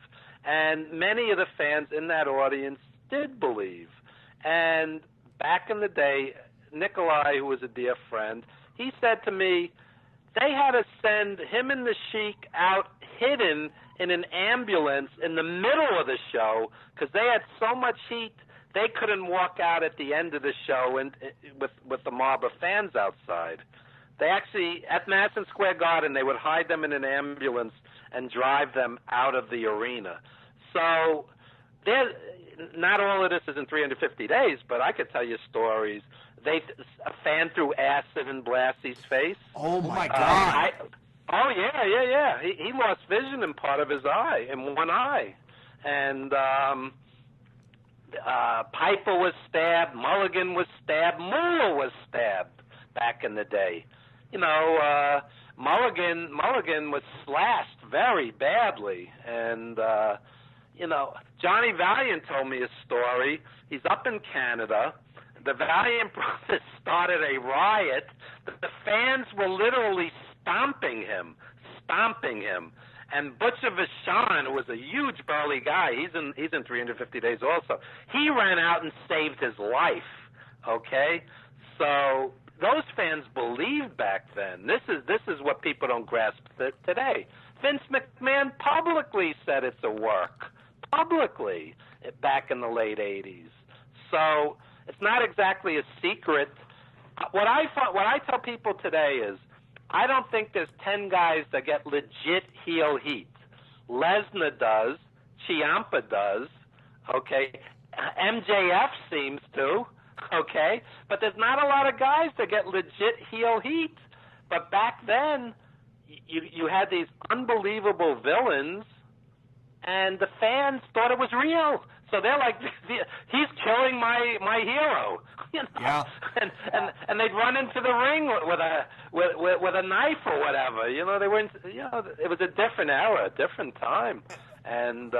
And many of the fans in that audience did believe. And back in the day, Nikolai, who was a dear friend, he said to me, they had to send him and the Sheik out hidden in an ambulance in the middle of the show because they had so much heat they couldn't walk out at the end of the show and with the mob of fans outside. They actually, at Madison Square Garden, they would hide them in an ambulance and drive them out of the arena. So not all of this is in 350 days, but I could tell you stories. A fan threw acid in Blassie's face. Oh, my God. Yeah. He lost vision in part of his eye, in one eye. And Piper was stabbed. Mulligan was stabbed. Moolah was stabbed back in the day. Mulligan was slashed very badly, and Johnny Valiant told me a story. He's up in Canada. The Valiant brothers started a riot. The fans were literally stomping him. And Butcher Vachon, who was a huge burly guy, he's in 350 days also. He ran out and saved his life. Okay, so those fans believed back then. This is what people don't grasp today. Vince McMahon publicly said it's a work, publicly, back in the late 80s. So it's not exactly a secret. What I tell people today is, I don't think there's 10 guys that get legit heel heat. Lesnar does, Ciampa does, okay? MJF seems to, okay? But there's not a lot of guys that get legit heel heat. But back then, you had these unbelievable villains, and the fans thought it was real. So they're like, he's killing my hero, you know. Yeah. And they'd run into the ring with a knife or whatever. You know, they weren't. You know, it was a different era, a different time, and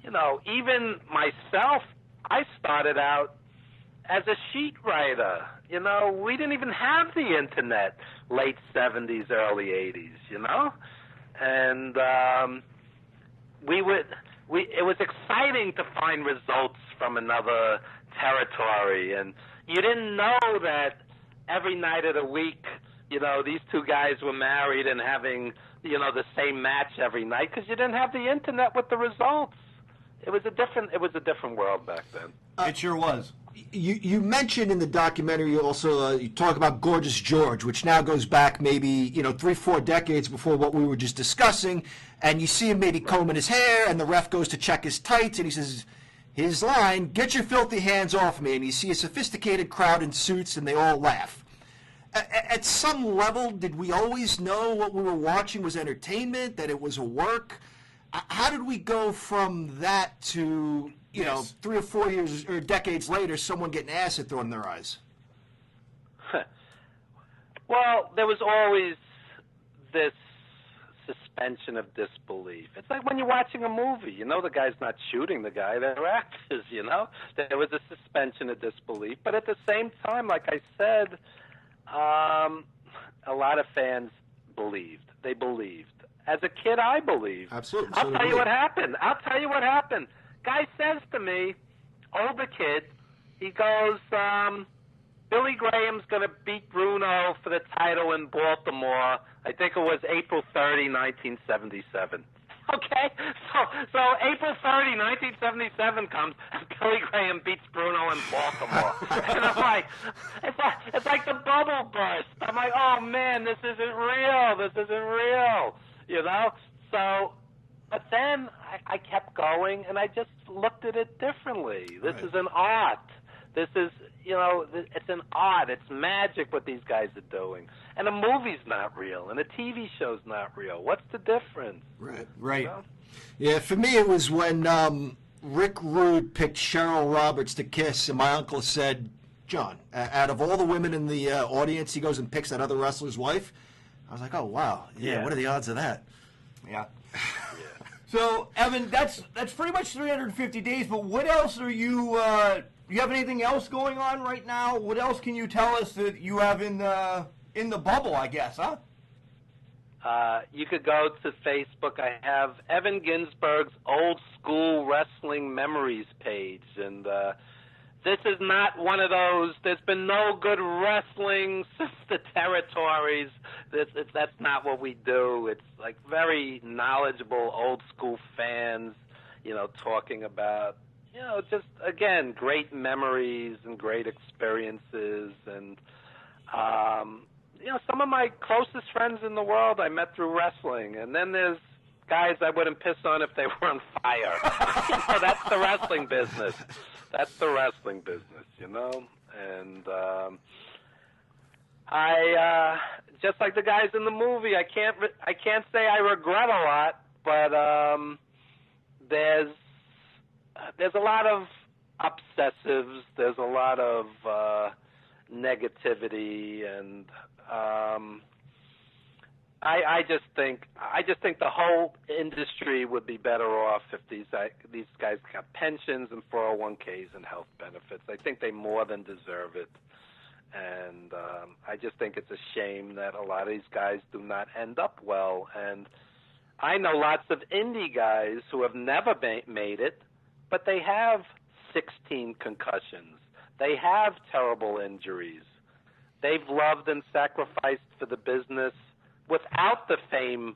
you know, even myself, I started out as a sheet writer. You know, we didn't even have the internet, late 70s, early 80s, you know? And it was exciting to find results from another territory. And you didn't know that every night of the week, you know, these two guys were married and having, you know, the same match every night because you didn't have the internet with the results. It was a different world back then. It sure was. You mentioned in the documentary you talk about Gorgeous George, which now goes back maybe 3-4 decades before what we were just discussing, and you see him maybe combing his hair, and the ref goes to check his tights, and he says his line, "Get your filthy hands off me," and you see a sophisticated crowd in suits, and they all laugh. At some level, did we always know what we were watching was entertainment, that it was a work? How did we go from that to, you know, 3 or 4 years or decades later, someone getting acid thrown in their eyes? Well, there was always this suspension of disbelief. It's like when you're watching a movie, you know the guy's not shooting the guy, they're actors, you know? There was a suspension of disbelief. But at the same time, like I said, a lot of fans believed. They believed. As a kid, I believed. Absolutely. I'll tell you what happened. Guy says to me, older kid, he goes, Billy Graham's going to beat Bruno for the title in Baltimore. I think it was April 30, 1977. Okay? So April 30, 1977 comes, and Billy Graham beats Bruno in Baltimore. And I'm like, it's like the bubble burst. I'm like, oh, man, this isn't real. You know? So, but then I kept going, and I just looked at it differently. This is an art. This is, you know, it's an art. It's magic what these guys are doing. And a movie's not real, and a TV show's not real. What's the difference? Right. You know? Yeah, for me it was when Rick Rude picked Cheryl Roberts to kiss, and my uncle said, John, out of all the women in the audience, he goes and picks that other wrestler's wife. I was like, oh, wow. Yeah. What are the odds of that? Yeah. So, Evan, that's pretty much 350 days, but what else are you you have anything else going on right now? What else can you tell us that you have in the bubble, I guess, huh? You could go to Facebook. I have Evan Ginzburg's Old School Wrestling Memories page, and this is not one of those, there's been no good wrestling since the territories. That's not what we do. It's like very knowledgeable old school fans, you know, talking about, you know, just, again, great memories and great experiences. And, you know, some of my closest friends in the world I met through wrestling. And then there's guys I wouldn't piss on if they were on fire. You know, that's the wrestling business. That's the wrestling business, you know? And I just like the guys in the movie, I can't say I regret a lot, but there's a lot of obsessives, there's a lot of negativity, and I just think the whole industry would be better off if these guys got pensions and 401ks and health benefits. I think they more than deserve it, and I just think it's a shame that a lot of these guys do not end up well. And I know lots of indie guys who have never made it, but they have 16 concussions. They have terrible injuries. They've loved and sacrificed for the business without the fame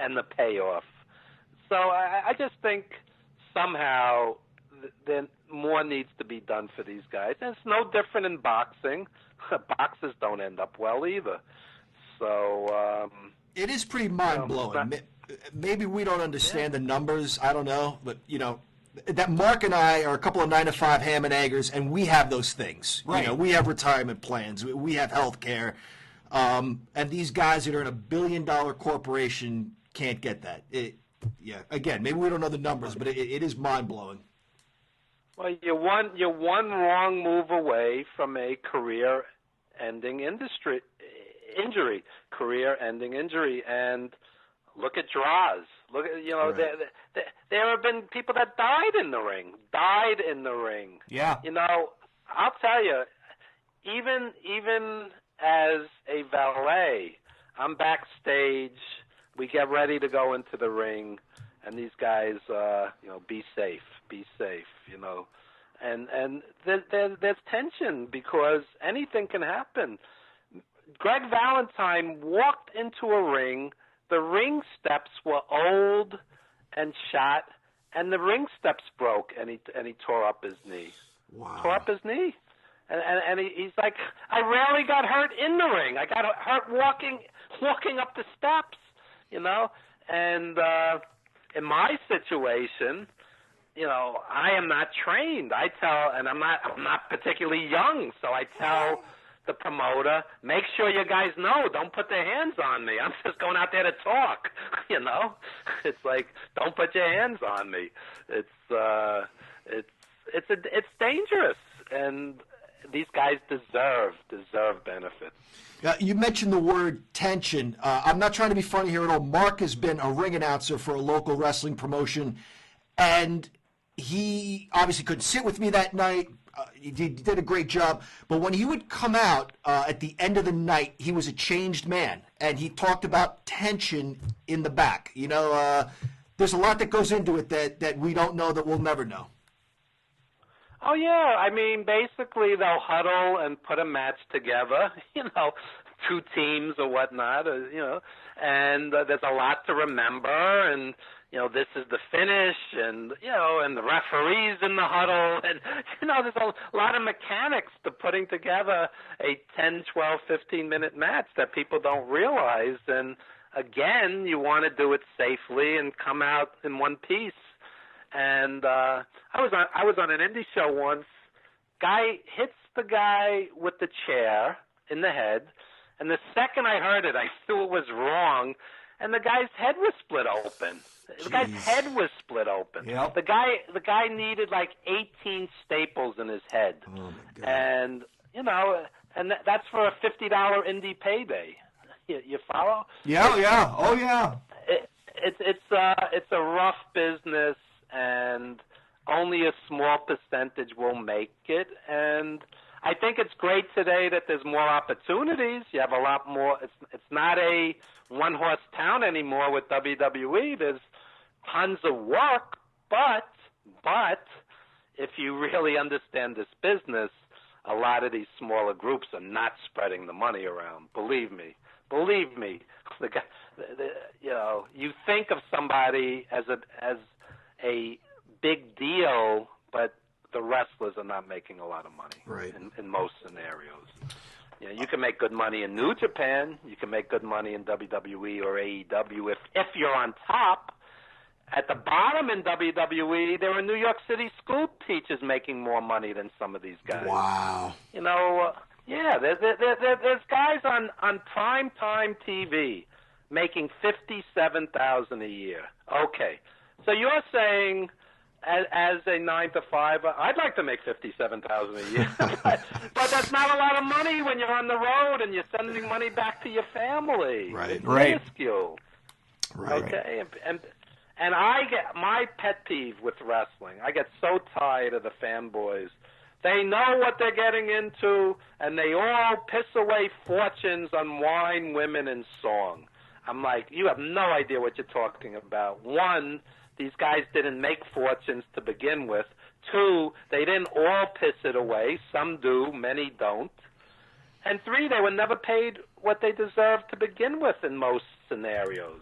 and the payoff. So I just think somehow then more needs to be done for these guys. And it's no different in boxing. Boxers don't end up well either. So it is pretty mind-blowing. Maybe we don't understand the numbers. I don't know. But, you know, that Mark and I are a couple of 9-to-5 ham and eggers, and we have those things. Right. You know, we have retirement plans. We have health care. And these guys that are in a billion-dollar corporation can't get that. Again, maybe we don't know the numbers, but it is mind-blowing. Well, you're one wrong move away from a career-ending injury, and look at draws. Look at there have been people that died in the ring. Yeah. I'll tell you, even as a valet, I'm backstage. We get ready to go into the ring, and these guys, be safe, and there's tension because anything can happen. Greg Valentine walked into a ring. The ring steps were old and shot, and the ring steps broke, and he tore up his knee. Wow. Tore up his knee. And he's like, I rarely got hurt in the ring. I got hurt walking up the steps, And in my situation, I am not trained. And I'm not particularly young, so I tell the promoter, make sure you guys know, don't put their hands on me. I'm just going out there to talk, It's like, don't put your hands on me. It's dangerous, and these guys deserve benefits. You mentioned the word tension. I'm not trying to be funny here at all. Mark has been a ring announcer for a local wrestling promotion, and he obviously couldn't sit with me that night. He did a great job. But when he would come out at the end of the night, he was a changed man, and he talked about tension in the back. There's a lot that goes into it that we don't know, that we'll never know. Oh, yeah. I mean, basically they'll huddle and put a match together, two teams or whatnot, and there's a lot to remember, and, this is the finish, and, and the referee's in the huddle, and, there's a lot of mechanics to putting together a 10, 12, 15-minute match that people don't realize, and, again, you want to do it safely and come out in one piece. And I was on an indie show once. Guy hits the guy with the chair in the head, and the second I heard it, I knew it was wrong, and the guy's head was split open. The guy's head was split open. Yep. The guy needed like 18 staples in his head. Oh my God. And that's for a $50 indie payday. You follow? Yeah. Oh yeah. It's a rough business, and only a small percentage will make it. And I think it's great today that there's more opportunities. You have a lot more. It's not a one-horse town anymore with WWE. There's tons of work, but if you really understand this business, a lot of these smaller groups are not spreading the money around. Believe me. The guy, you think of somebody as a big deal, but the wrestlers are not making a lot of money, right, in most scenarios. You can make good money in New Japan. You can make good money in WWE or AEW if you're on top. At the bottom in WWE, there are New York City school teachers making more money than some of these guys. Wow. Yeah, there's guys on primetime TV making $57,000 a year. Okay, so you're saying, as a 9 to 5, I'd like to make $57,000 a year, but that's not a lot of money when you're on the road and you're sending money back to your family. Right, it's right, minuscule. Right. Okay, and I get my pet peeve with wrestling. I get so tired of the fanboys. They know what they're getting into, and they all piss away fortunes on wine, women, and song. I'm like, you have no idea what you're talking about. One, these guys didn't make fortunes to begin with. Two, they didn't all piss it away. Some do, many don't. And three, they were never paid what they deserved to begin with in most scenarios.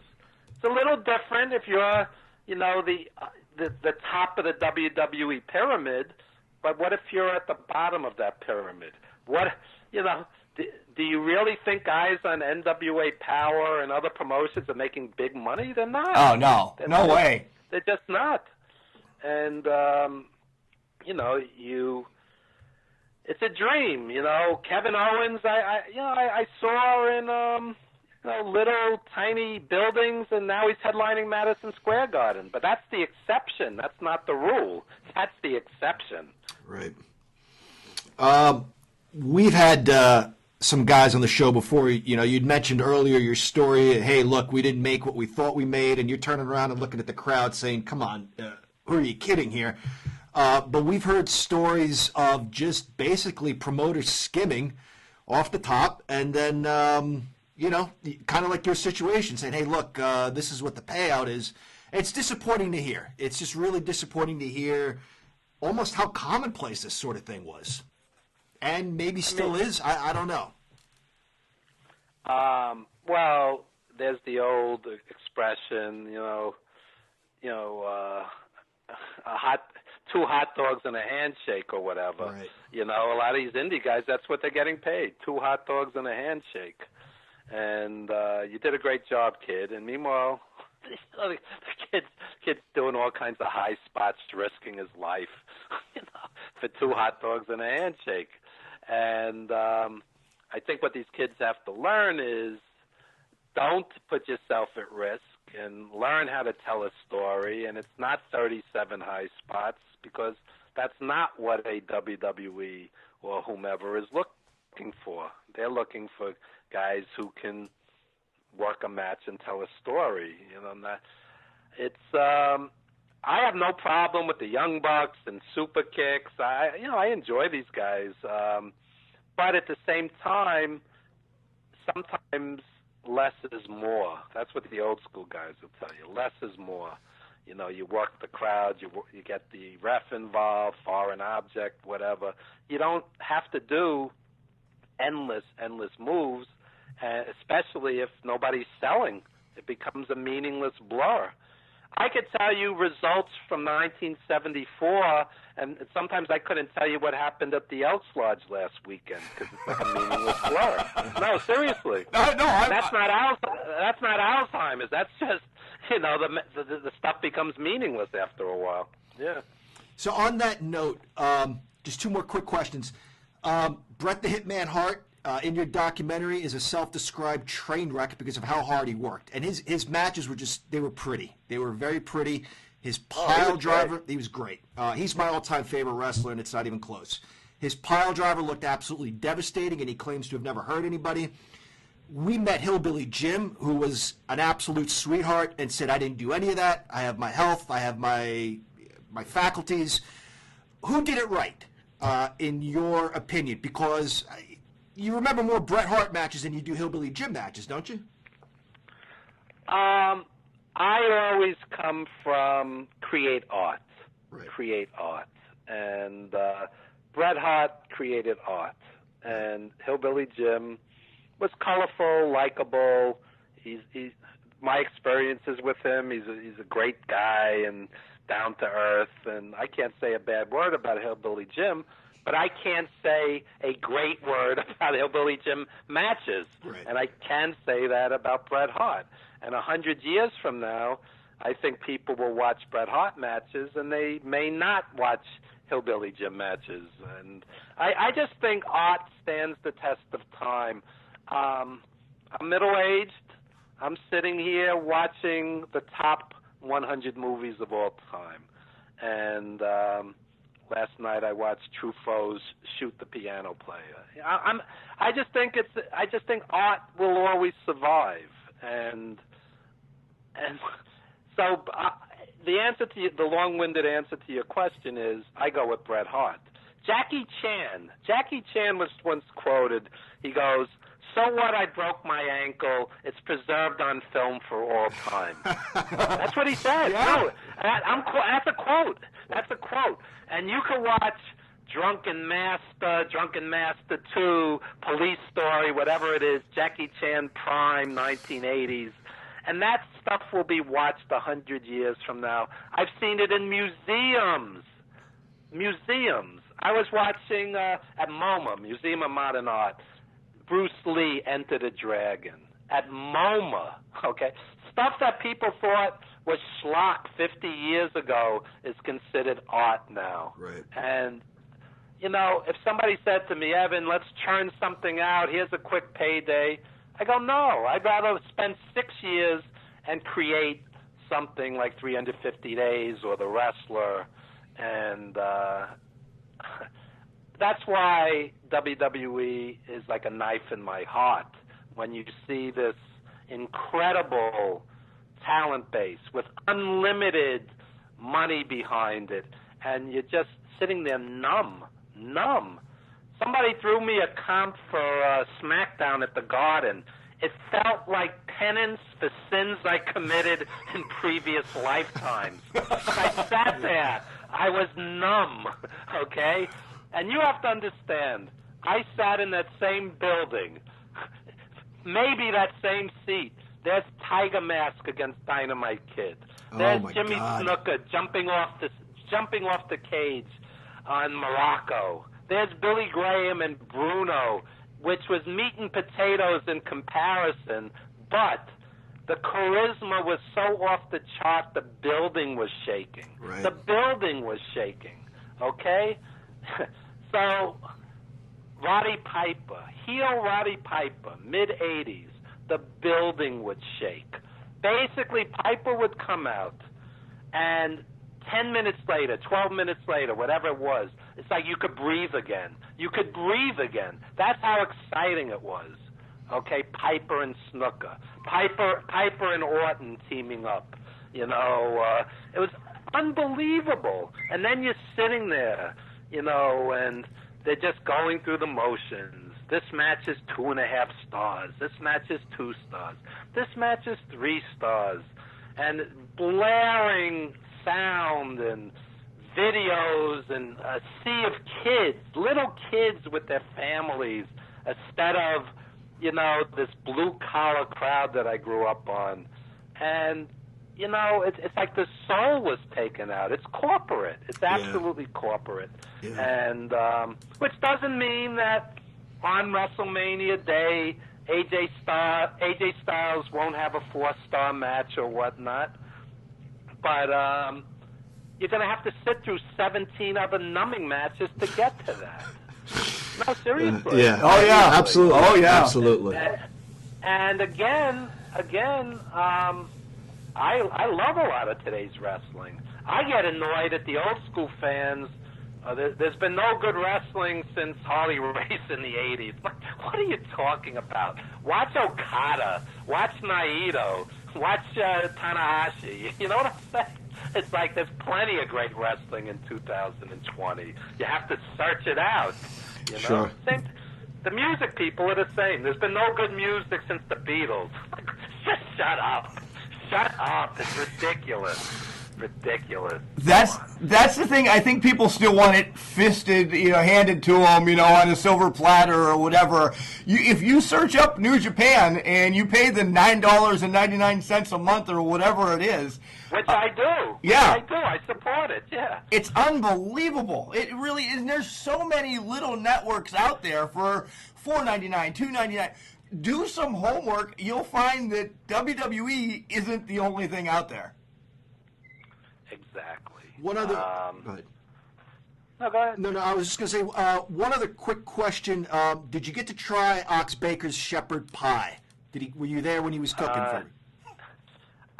It's a little different if you're, the top of the WWE pyramid. But what if you're at the bottom of that pyramid? Do you really think guys on NWA Power and other promotions are making big money? They're not. Oh, no. No way. They're just not. And, it's a dream, Kevin Owens, I saw little tiny buildings, and now he's headlining Madison Square Garden. But that's the exception. That's not the rule. That's the exception. Right. We've had some guys on the show before. You'd mentioned earlier your story. Hey, look, we didn't make what we thought we made, and you're turning around and looking at the crowd saying, come on, who are you kidding here? But we've heard stories of just basically promoters skimming off the top, and then, kind of like your situation, saying, hey, look, this is what the payout is. It's disappointing to hear. It's just really disappointing to hear almost how commonplace this sort of thing was. And maybe still is. I don't know. Well, there's the old expression, two hot dogs and a handshake or whatever. Right. A lot of these indie guys, that's what they're getting paid, 2 hot dogs and a handshake. And you did a great job, kid. And meanwhile, the kid's doing all kinds of high spots, risking his life, for 2 hot dogs and a handshake. And I think what these kids have to learn is don't put yourself at risk and learn how to tell a story. And it's not 37 high spots, because that's not what a WWE or whomever is looking for. They're looking for guys who can work a match and tell a story. I have no problem with the Young Bucks and Super Kicks. I enjoy these guys, but at the same time, sometimes less is more. That's what the old school guys will tell you. Less is more. You work the crowd, you get the ref involved, foreign object, whatever. You don't have to do endless moves, especially if nobody's selling. It becomes a meaningless blur. I could tell you results from 1974, and sometimes I couldn't tell you what happened at the Elks Lodge last weekend because it's like a meaningless blur. No, seriously. That's not Alzheimer's. That's just the stuff becomes meaningless after a while. Yeah. So on that note, just 2 more quick questions. Bret the Hitman Hart, in your documentary, is a self-described train wreck because of how hard he worked. And his matches were they were pretty. They were very pretty. His pile driver, he was great. He's my all-time favorite wrestler, and it's not even close. His pile driver looked absolutely devastating, and he claims to have never hurt anybody. We met Hillbilly Jim, who was an absolute sweetheart, and said, I didn't do any of that. I have my health. I have my faculties. Who did it right, in your opinion? Because you remember more Bret Hart matches than you do Hillbilly Jim matches, don't you? I always come from create art. Right. Create art. And Bret Hart created art. And Hillbilly Jim was colorful, likable. He's my experiences with him. He's a great guy and down to earth. And I can't say a bad word about Hillbilly Jim, but I can't say a great word about Hillbilly Jim matches. Right. And I can say that about Bret Hart. And 100 years from now, I think people will watch Bret Hart matches, and they may not watch Hillbilly Jim matches. And I just think art stands the test of time. I'm middle-aged. I'm sitting here watching the top 100 movies of all time. And last night I watched Truffaut's Shoot the Piano Player. I just think art will always survive. And so the long-winded answer to your question is I go with Bret Hart. Jackie Chan was once quoted. He goes, "So what? I broke my ankle. It's preserved on film for all time." That's what he said. Yeah. No, that's a quote. That's a quote. And you can watch Drunken Master 2, Police Story, whatever it is, Jackie Chan Prime, 1980s. And that stuff will be watched 100 years from now. I've seen it in museums. I was watching at MoMA, Museum of Modern Art, Bruce Lee Enter the Dragon. At MoMA, okay? Stuff that people thought was schlock 50 years ago is considered art now. Right. And, if somebody said to me, Evan, let's churn something out, here's a quick payday, I go, no, I'd rather spend 6 years and create something like 350 Days or The Wrestler, and that's why WWE is like a knife in my heart when you see this incredible talent base with unlimited money behind it, and you're just sitting there numb. Somebody threw me a comp for SmackDown at the Garden. It felt like penance for sins I committed in previous lifetimes. I sat there. I was numb, okay? And you have to understand, I sat in that same building, maybe that same seat. There's Tiger Mask against Dynamite Kid. There's Jimmy Snuka jumping off the cage on Morocco. There's Billy Graham and Bruno, which was meat and potatoes in comparison, but the charisma was so off the chart, the building was shaking. Right. The building was shaking, okay? So, Roddy Piper, heel Roddy Piper, mid-'80s, the building would shake. Basically, Piper would come out, and 10 minutes later, 12 minutes later, whatever it was, it's like you could breathe again. You could breathe again. That's how exciting it was. Okay, Piper and Snuka. Piper and Orton teaming up. You know, it was unbelievable. And then you're sitting there, you know, and they're just going through the motions. This match is 2.5 stars. This match is 2 stars. This match is 3 stars. And blaring sound and videos and a sea of kids, little kids with their families, instead of, you know, this blue-collar crowd that I grew up on. And, you know, it's like the soul was taken out. It's corporate. It's absolutely corporate. Yeah. And which doesn't mean that on WrestleMania Day, AJ Styles won't have a 4-star match or whatnot. But you're going to have to sit through 17 other numbing matches to get to that. No, seriously. Yeah. Oh, yeah. Absolutely. Oh, yeah. Absolutely. And again, I love a lot of today's wrestling. I get annoyed at the old school fans. There's been no good wrestling since Harley Race in the 80s. What are you talking about? Watch Okada. Watch Naito. Watch Tanahashi. You know what I'm saying? It's like there's plenty of great wrestling in 2020. You have to search it out. You know? Sure. The music people are the same. There's been no good music since the Beatles. Just shut up. Shut up. It's ridiculous. Ridiculous. That's the thing. I think people still want it fisted, you know, handed to them, you know, on a silver platter or whatever. If you search up New Japan and you pay the $9.99 a month or whatever it is, which I do. Yeah. I do. I support it. Yeah. It's unbelievable. It really is. And there's so many little networks out there for $4.99, $2.99. Do some homework. You'll find that WWE isn't the only thing out there. Exactly. One other. Go ahead. No, go ahead. No, I was just going to say one other quick question. Did you get to try Ox Baker's shepherd pie? Were you there when he was cooking for you?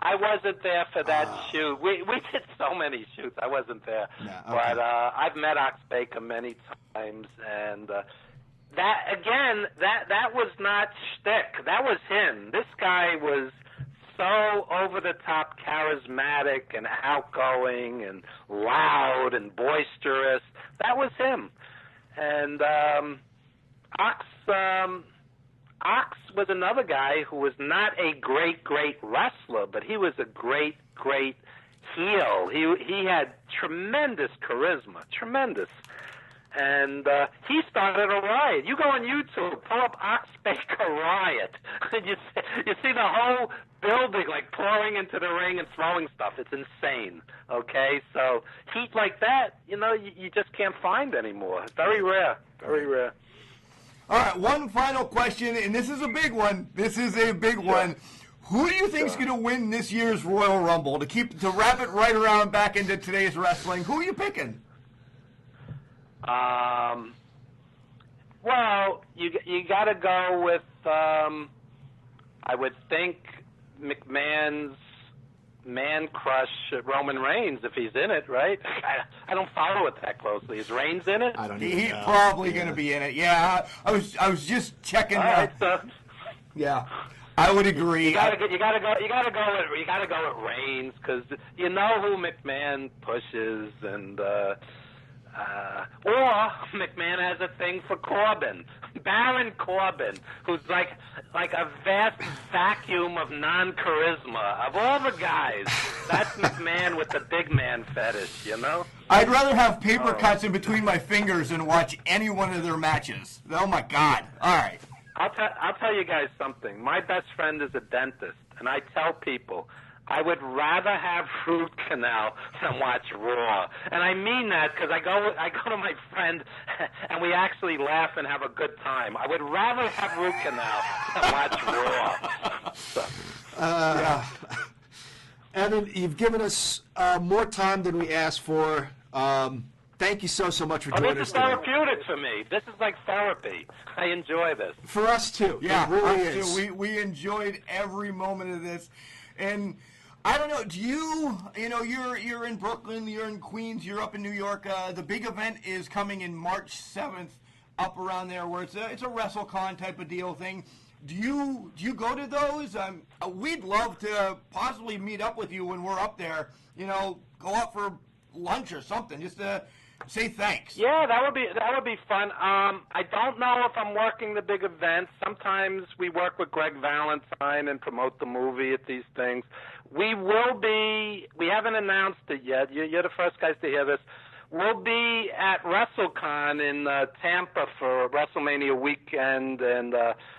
I wasn't there for that shoot. We did so many shoots. I wasn't there. No, okay. But I've met Ox Baker many times, and that was not shtick. That was him. This guy was so over-the-top charismatic and outgoing and loud and boisterous. That was him. And Ox was another guy who was not a great wrestler, but he was a great heel. He had tremendous charisma, tremendous. And he started a riot. You go on YouTube, pull up Ox Baker riot, and you see the whole building like pouring into the ring and throwing stuff. It's insane. Okay, so heat like that, you know, you just can't find anymore. Very rare. Very rare. All right, one final question, and this is a big one. This is a big one. Who do you think is going to win this year's Royal Rumble? To wrap it right around back into today's wrestling, who are you picking? Well, you got to go with I would think McMahon's man crush Roman Reigns, if he's in it, right? I don't follow it that closely. Is Reigns in it? I don't even He's know. probably going to be in it. Yeah, I was just checking. All right, so Yeah, I would agree. you gotta go with Reigns, because you know who McMahon pushes, and or McMahon has a thing for Corbin, Baron Corbin, who's like a vast vacuum of non-charisma. Of all the guys, that's McMahon with the big man fetish, you know? I'd rather have paper cuts in between my fingers than watch any one of their matches. Oh my God! All right. I'll tell you guys something. My best friend is a dentist, and I tell people I would rather have root canal than watch Raw. And I mean that because I go to my friend, and we actually laugh and have a good time. I would rather have root canal than watch Raw. Evan, you've given us more time than we asked for. Thank you so much for joining This us is today. therapeutic for me. This is like therapy. I enjoy this. For us too. Yeah, it really us is. too. We enjoyed every moment of this, and I don't know. Do you know you're in Brooklyn, you're in Queens, you're up in New York. The big event is coming in March 7th, up around there, where it's a WrestleCon type of deal thing. Do you go to those? We'd love to possibly meet up with you when we're up there. You know, go out for lunch or something, just to say thanks. Yeah, that would be fun. I don't know if I'm working the big events. Sometimes we work with Greg Valentine and promote the movie at these things. We will be. We haven't announced it yet. You're the first guys to hear this. We'll be at WrestleCon in Tampa for WrestleMania weekend, and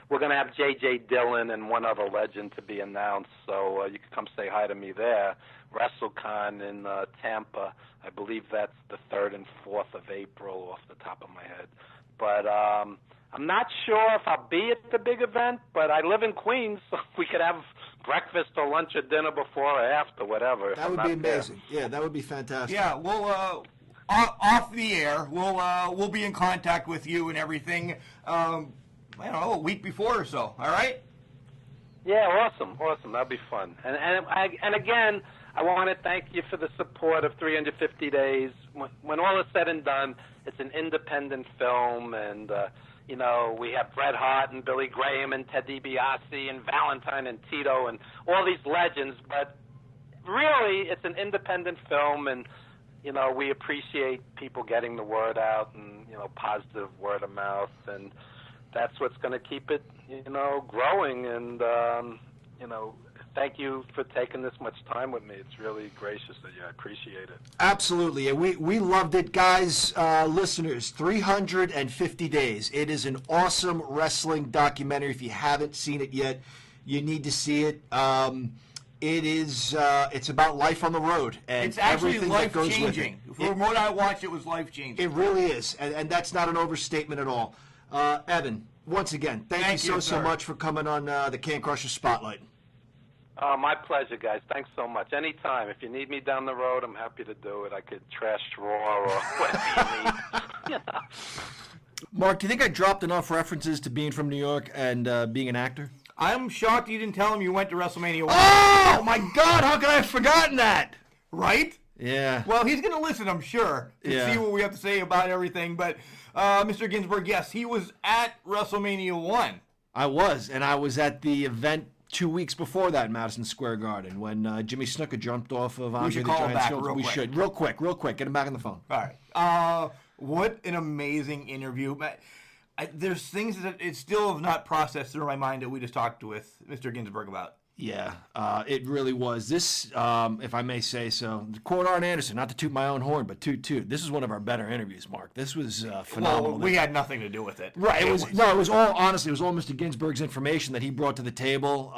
we're going to have J.J. Dillon and one other legend to be announced. So you can come say hi to me there. WrestleCon in Tampa. I believe that's the 3rd and 4th of April off the top of my head. But I'm not sure if I'll be at the big event, but I live in Queens, so we could have breakfast or lunch or dinner before or after, whatever. That would be amazing. Yeah, that would be fantastic. Yeah, we'll off the air, we'll be in contact with you and everything. I don't know, a week before or so. All right. Yeah, awesome. That'd be fun. And again, I want to thank you for the support of 350 Days. When all is said and done, it's an independent film, and we have Bret Hart and Billy Graham and Ted DiBiase and Valentine and Tito and all these legends. But really, it's an independent film, and we appreciate people getting the word out and positive word of mouth, and that's what's going to keep it growing. And thank you for taking this much time with me. It's really gracious of you. I appreciate it. Absolutely. And we loved it. Guys, listeners, 350 Days. It is an awesome wrestling documentary. If you haven't seen it yet, you need to see it. It's about life on the road. And It's actually everything that goes with life-changing. From what I watched, it was life-changing. It really is. And that's not an overstatement at all. Evan, once again, thank you so much for coming on the Can Crusher Spotlight. My pleasure, guys. Thanks so much. Anytime. If you need me down the road, I'm happy to do it. I could trash Raw or whatever you need. Mark, do you think I dropped enough references to being from New York and being an actor? I'm shocked you didn't tell him you went to WrestleMania 1. Oh, my God. How could I have forgotten that? Right? Yeah. Well, he's going to listen, I'm sure, to see what we have to say about everything. But Mr. Ginzburg, yes, he was at WrestleMania 1. I was, and I was at the event 2 weeks before that in Madison Square Garden when Jimmy Snuka jumped off of Andre the Giant's shoulders. We should. Real quick. Get him back on the phone. All right. What an amazing interview. There's things that it still have not processed through my mind that we just talked with Mr. Ginzburg about. Yeah, it really was. This, if I may say so, quote Arn Anderson, not to toot my own horn, but toot. This is one of our better interviews, Mark. This was phenomenal. Well, we had nothing to do with it. Right. It was all, honestly, it was all Mr. Ginzburg's information that he brought to the table.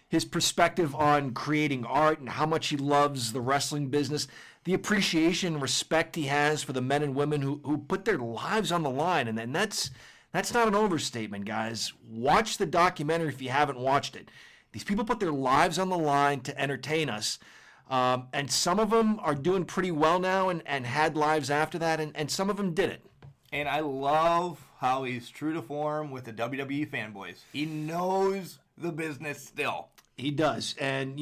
His perspective on creating art and how much he loves the wrestling business, the appreciation and respect he has for the men and women who put their lives on the line. And that's not an overstatement, guys. Watch the documentary if you haven't watched it. These people put their lives on the line to entertain us. And some of them are doing pretty well now and had lives after that, and some of them didn't. And I love how he's true to form with the WWE fanboys. He knows the business still. He does. And,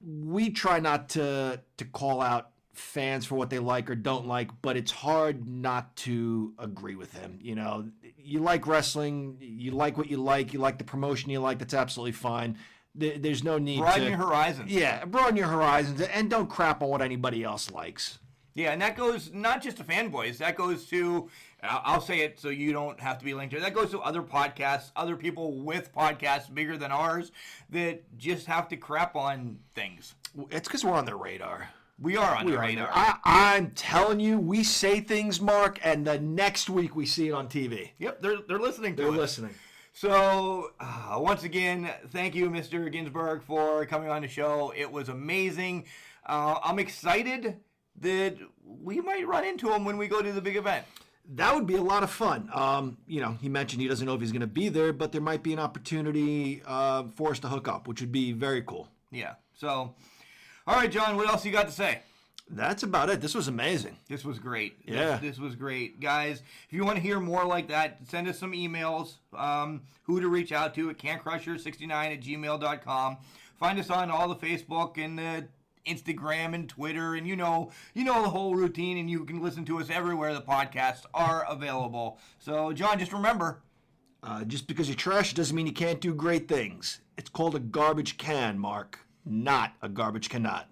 we try not to call out fans for what they like or don't like, but it's hard not to agree with him. You like wrestling, you like what you like the promotion you like, that's absolutely fine. There's no need broaden your horizons. Yeah, broaden your horizons and don't crap on what anybody else likes. Yeah, and that goes not just to fanboys. That goes to, I'll say it so you don't have to be linked to it. That goes to other podcasts, other people with podcasts bigger than ours that just have to crap on things. It's because we're on their radar. We are on their radar. I'm telling you, we say things, Mark, and the next week we see it on TV. Yep, they're listening to it. They're listening. So, once again, thank you, Mr. Ginzburg, for coming on the show. It was amazing. I'm excited that we might run into him when we go to the big event. That would be a lot of fun. He mentioned he doesn't know if he's going to be there, but there might be an opportunity for us to hook up, which would be very cool. Yeah. So, all right, John, what else you got to say? That's about it. This was amazing. This was great. Yeah. This was great. Guys, if you want to hear more like that, send us some emails, who to reach out to at cancrusher69@gmail.com. Find us on all the Facebook and the Instagram and Twitter, and you know the whole routine, and you can listen to us everywhere the podcasts are available. So, John, just remember, just because you're trash doesn't mean you can't do great things. It's called a garbage can, Mark, not a garbage cannot.